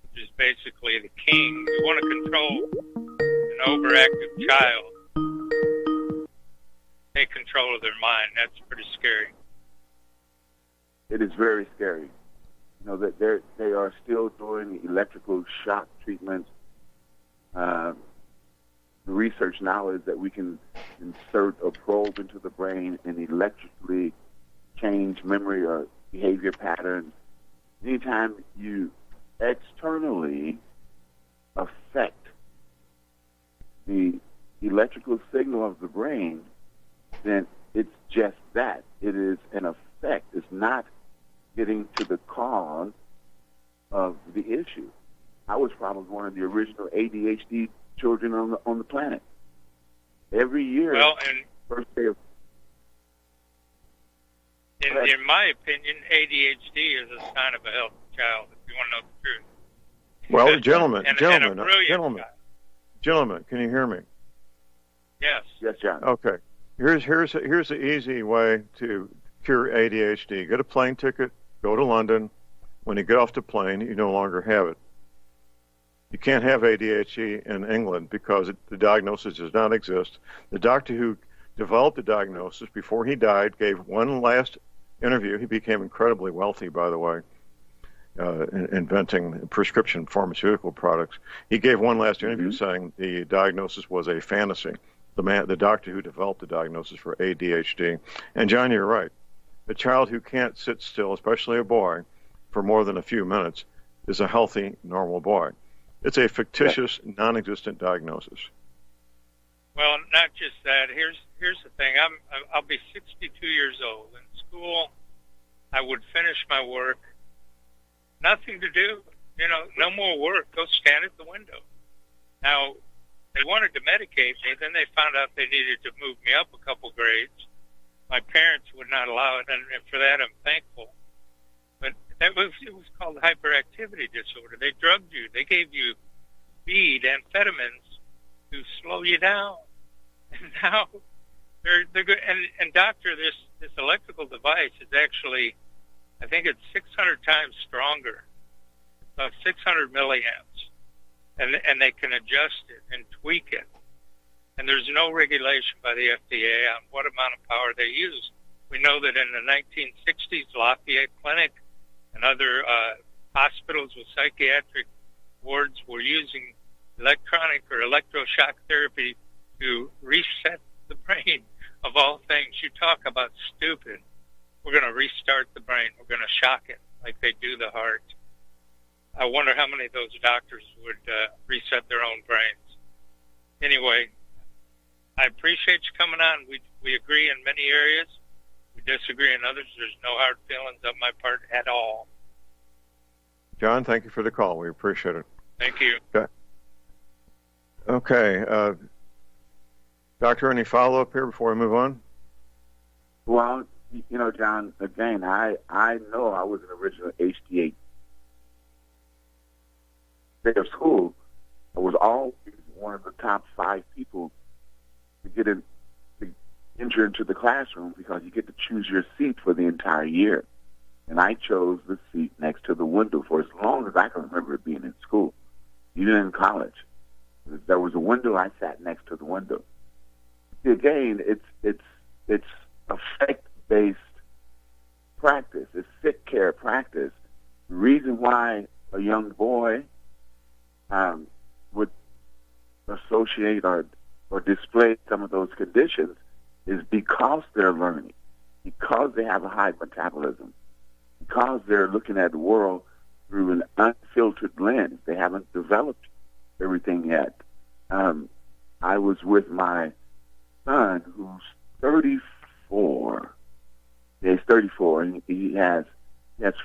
which is basically the king. You want to control an overactive child, take control of their mind. That's pretty scary. It is very scary. That they are still doing electrical shock treatments. The research now is that we can insert a probe into the brain and electrically change memory or behavior patterns. Anytime you externally affect the electrical signal of the brain, then it's just that. It is an effect. It's not getting to the cause of the issue. I was probably one of the original ADHD children on the planet. Every year, first day of... In my opinion, ADHD is a sign of a healthy child, if you want to know the truth. Well, gentlemen, can you hear me? Yes. Yes, John. Okay. Here's the easy way to cure ADHD. Get a plane ticket, go to London. When you get off the plane, you no longer have it. You can't have ADHD in England because the diagnosis does not exist. The doctor who developed the diagnosis before he died gave one last interview. He became incredibly wealthy, by the way, inventing prescription pharmaceutical products. He gave one last interview saying the diagnosis was a fantasy. The doctor who developed the diagnosis for ADHD. And John, you're right. A child who can't sit still, especially a boy, for more than a few minutes, is a healthy, normal boy. It's a fictitious, non-existent diagnosis. Well, not just that. Here's the thing. I'll be 62 years old. In school, I would finish my work. Nothing to do. No more work. Go stand at the window. Now, they wanted to medicate me. Then they found out they needed to move me up a couple grades. My parents would not allow it, and for that I'm thankful. But it was called hyperactivity disorder. They drugged you. They gave you speed, amphetamines to slow you down. And now they're good. And doctor, this electrical device is actually, I think it's 600 times stronger, about 600 milliamps, and they can adjust it and tweak it. And there's no regulation by the FDA on what amount of power they use. We know that in the 1960s, Lafayette Clinic and other hospitals with psychiatric wards were using electronic or electroshock therapy to reset the brain of all things. You talk about stupid. We're going to restart the brain. We're going to shock it like they do the heart. I wonder how many of those doctors would reset their own brains. Anyway, I appreciate you coming on. We agree in many areas. We disagree in others. There's no hard feelings on my part at all. John, thank you for the call. We appreciate it. Thank you. Okay. Doctor, any follow-up here before we move on? Well, John, again, I know I was an original HDA day of school. I was always one of the top 5 people to enter into the classroom because you get to choose your seat for the entire year. And I chose the seat next to the window for as long as I can remember being in school, even in college. If there was a window, I sat next to the window. See, again, it's effect-based practice. It's sick care practice. The reason why a young boy would associate or display some of those conditions is because they're learning, because they have a high metabolism, because they're looking at the world through an unfiltered lens. They haven't developed everything yet. I was with my son, who's 34. Yeah, he's 34, and he has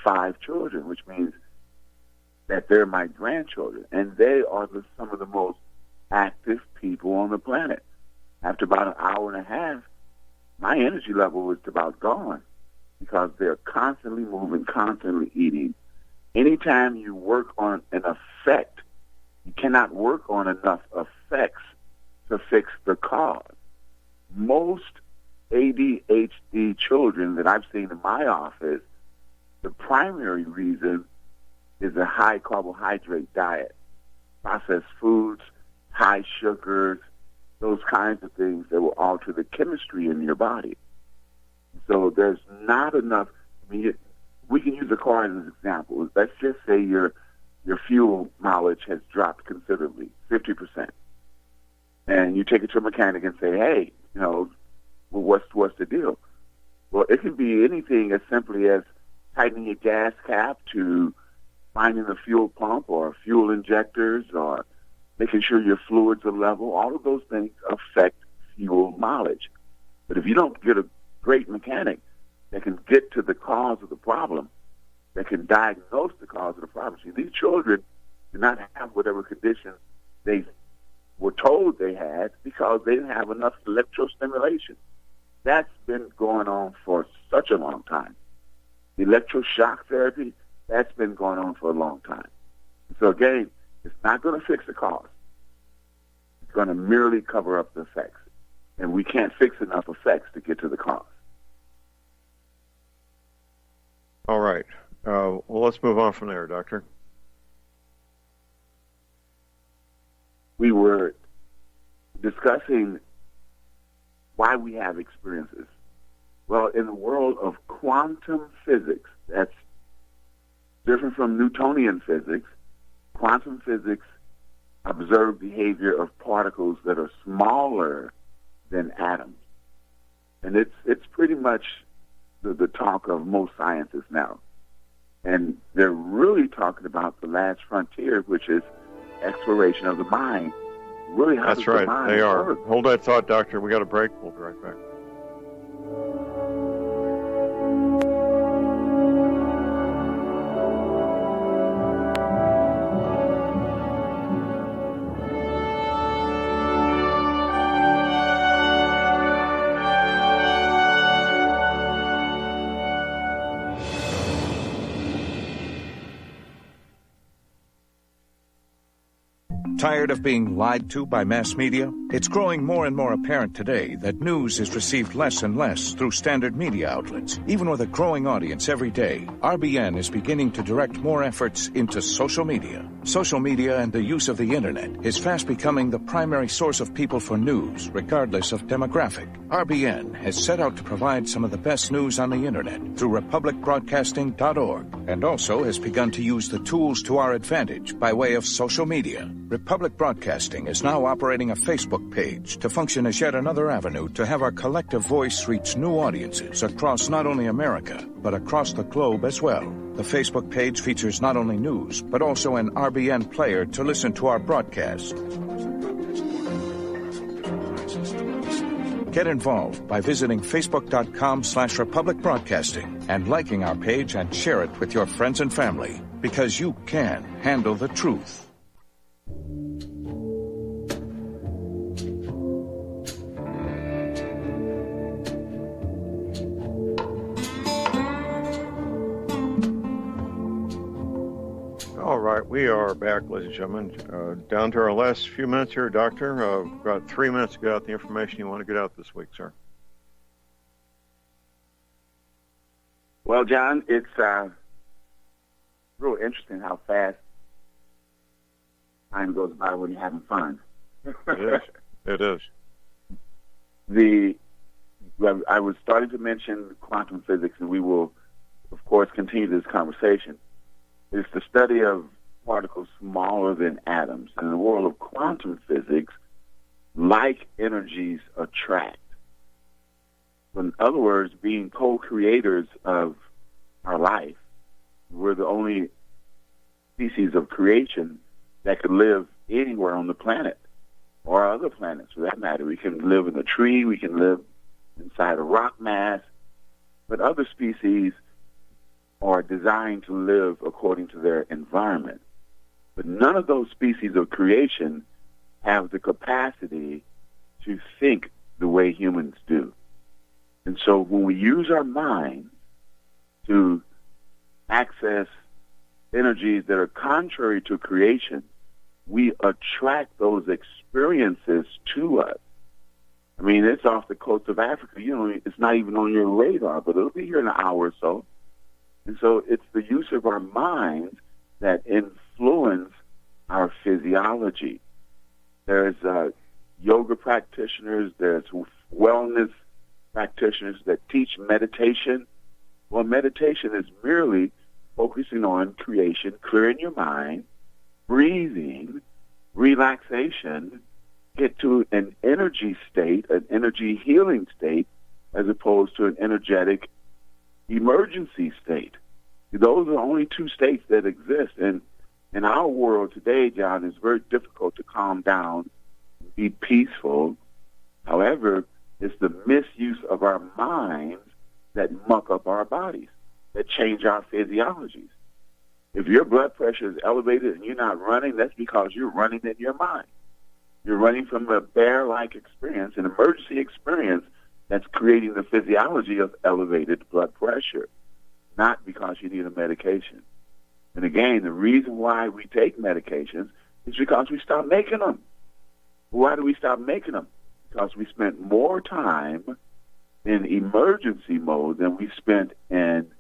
5 children, which means that they're my grandchildren, and they are some of the most active people on the planet. After about an hour and a half, my energy level was about gone because they're constantly moving, constantly eating. Anytime you work on an effect, you cannot work on enough effects to fix the cause. Most ADHD children that I've seen in my office, the primary reason is a high carbohydrate diet, processed foods, high sugars, those kinds of things that will alter the chemistry in your body. So there's not enough. I mean, we can use a car as an example. Let's just say your fuel mileage has dropped considerably, 50%. And you take it to a mechanic and say, hey, well, what's the deal? Well, it can be anything as simply as tightening your gas cap to finding a fuel pump or fuel injectors or making sure your fluids are level. All of those things affect fuel mileage. But if you don't get a great mechanic that can get to the cause of the problem, that can diagnose the cause of the problem. See, these children do not have whatever condition they were told they had because they didn't have enough electrostimulation. That's been going on for such a long time. The electroshock therapy, that's been going on for a long time. So again, it's not going to fix the cause. It's going to merely cover up the effects. And we can't fix enough effects to get to the cause. All right. Well, let's move on from there, Doctor. We were discussing why we have experiences. Well, in the world of quantum physics, that's different from Newtonian physics. Quantum physics observe behavior of particles that are smaller than atoms. And it's pretty much the talk of most scientists now. And they're really talking about the last frontier, which is exploration of the mind. Really, how That's does right. the mind They are. work? Hold that thought, Doctor. We got a break. We'll be right back. Tired of being lied to by mass media? It's growing more and more apparent today that news is received less and less through standard media outlets. Even with a growing audience every day, RBN is beginning to direct more efforts into social media. Social media and the use of the internet is fast becoming the primary source of people for news, regardless of demographic. RBN has set out to provide some of the best news on the internet through republicbroadcasting.org, and also has begun to use the tools to our advantage by way of social media. Republic Broadcasting is now operating a Facebook page to function as yet another avenue to have our collective voice reach new audiences across not only America, but across the globe as well. The Facebook page features not only news, but also an RBN player to listen to our broadcast. Get involved by visiting facebook.com/Republic Broadcasting and liking our page and share it with your friends and family, because you can handle the truth. All right, we are back, ladies and gentlemen. Down to our last few minutes here, Doctor. We've got 3 minutes to get out the information you want to get out this week, sir. Well, John, it's real interesting how fast time goes by when you're having fun. It is. It is. The I was starting to mention quantum physics, and we will, of course, continue this conversation. It's the study of particles smaller than atoms. In the world of quantum physics, like energies attract. In other words, being co-creators of our life, we're the only species of creation that could live anywhere on the planet, or other planets for that matter. We can live in a tree, we can live inside a rock mass, but other species are designed to live according to their environment. But none of those species of creation have the capacity to think the way humans do. And so when we use our mind to access energies that are contrary to creation, we attract those experiences to us. I mean, it's off the coast of Africa. You know, it's not even on your radar, but it'll be here in an hour or so. And so it's the use of our minds that influence our physiology. There's yoga practitioners, there's wellness practitioners that teach meditation. Well, meditation is merely focusing on creation, clearing your mind, breathing, relaxation, get to an energy state, an energy healing state, as opposed to an energetic emergency state. Those are the only two states that exist. And in our world today, John, it's very difficult to calm down, be peaceful. However, it's the misuse of our minds that muck up our bodies, that change our physiologies. If your blood pressure is elevated and you're not running, that's because you're running in your mind. You're running from a bear-like experience, an emergency experience that's creating the physiology of elevated blood pressure, not because you need a medication. And again, the reason why we take medications is because we stopped making them. Why do we stop making them? Because we spent more time in emergency mode than we spent in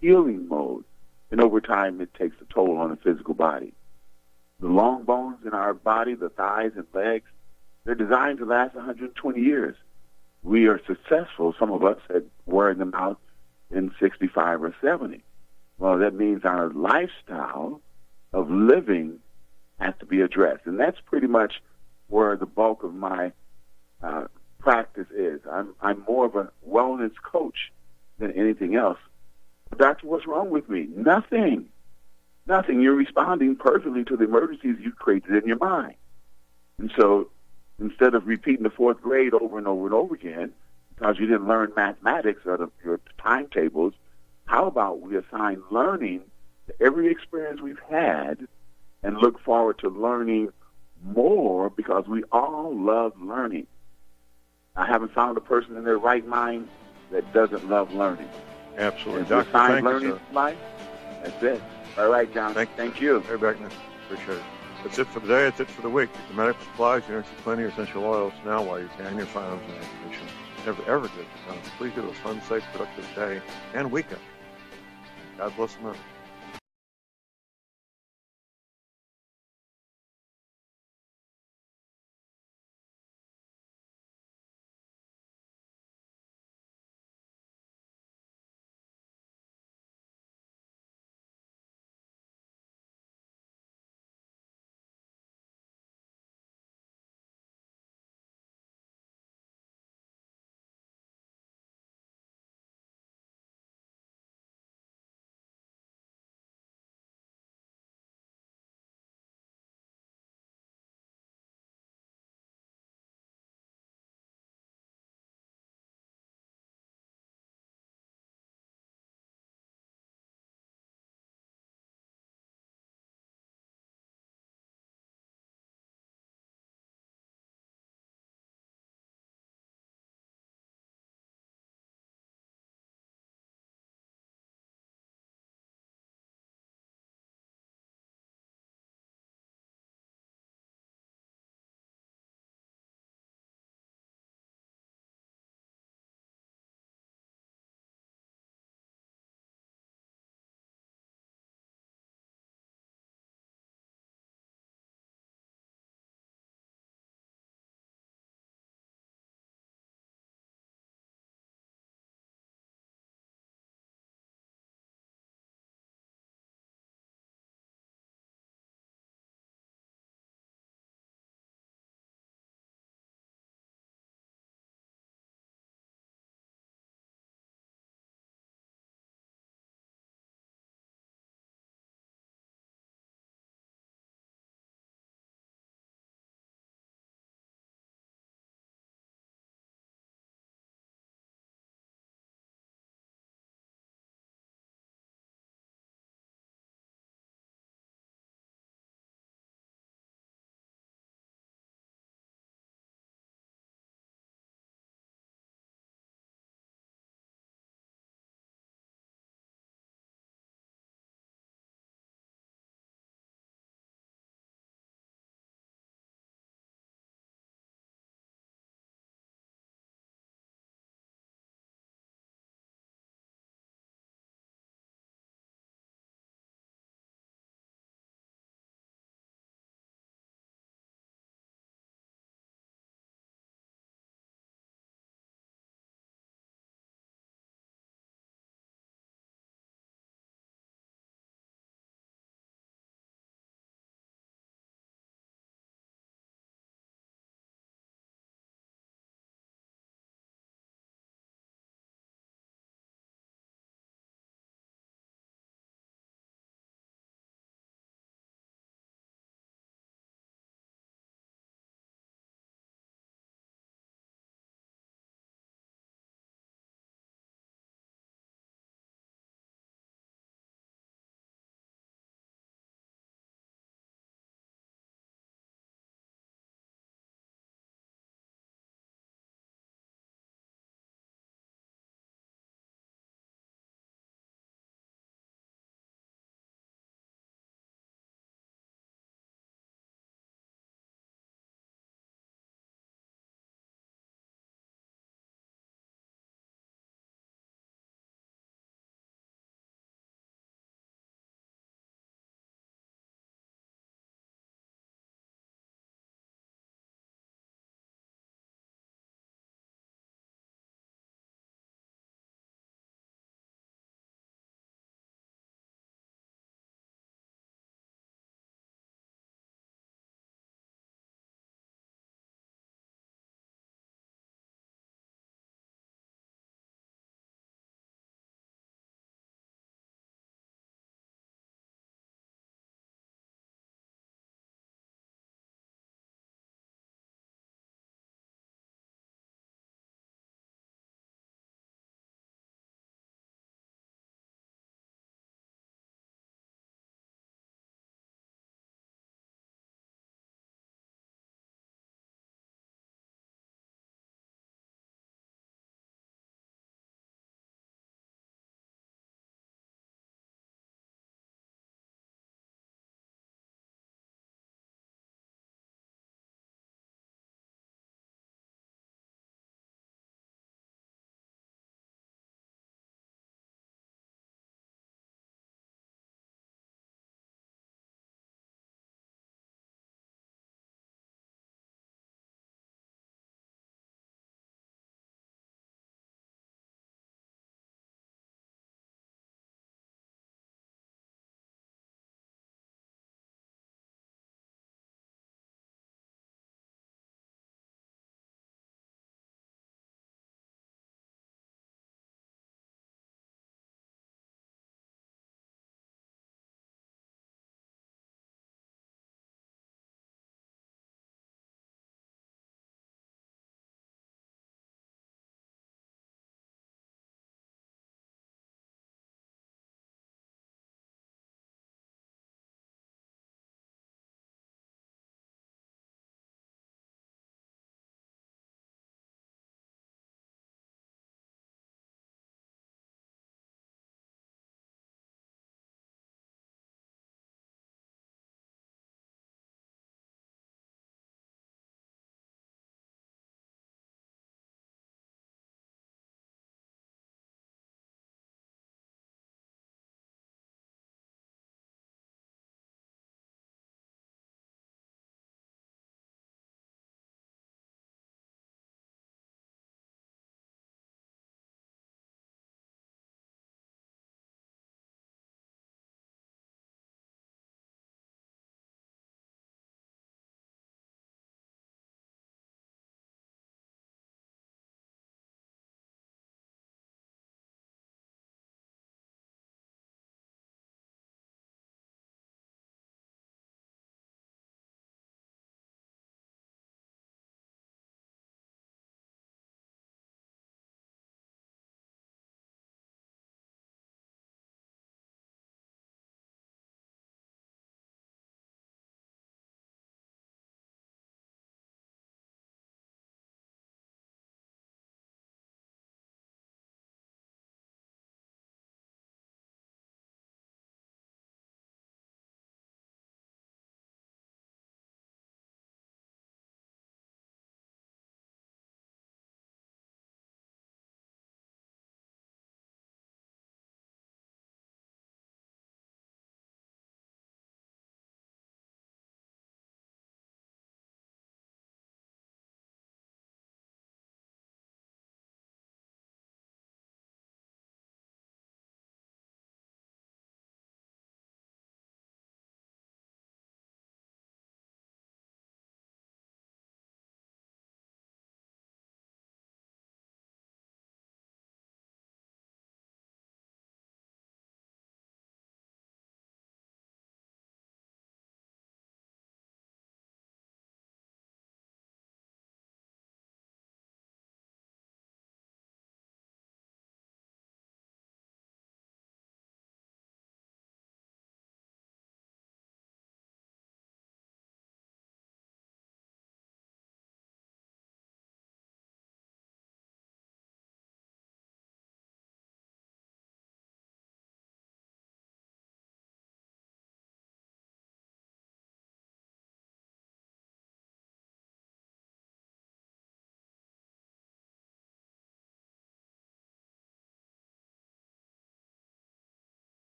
healing mode. And over time, it takes a toll on the physical body. The long bones in our body, the thighs and legs, they're designed to last 120 years. We are successful, some of us, at wearing them out in 65 or 70. Well, that means our lifestyle of living has to be addressed. And that's pretty much where the bulk of my practice is. I'm more of a wellness coach than anything else. But doctor, what's wrong with me? Nothing. Nothing. You're responding perfectly to the emergencies you created in your mind. And so instead of repeating the fourth grade over and over and over again because you didn't learn mathematics or your timetables, how about we assign learning to every experience we've had and look forward to learning more, because we all love learning. I haven't found a person in their right mind that doesn't love learning. Absolutely. Doctor, thank learning you, sir. Life, that's it. All right, John. Thank you. Hey, Beckner. Appreciate it. That's it for the day. That's it for the week. The medical supplies, the energy plenty, essential oils now while you can, your firearms and ammunition. Never, ever good. Please do a fun, safe, productive day and weekend. God bless America.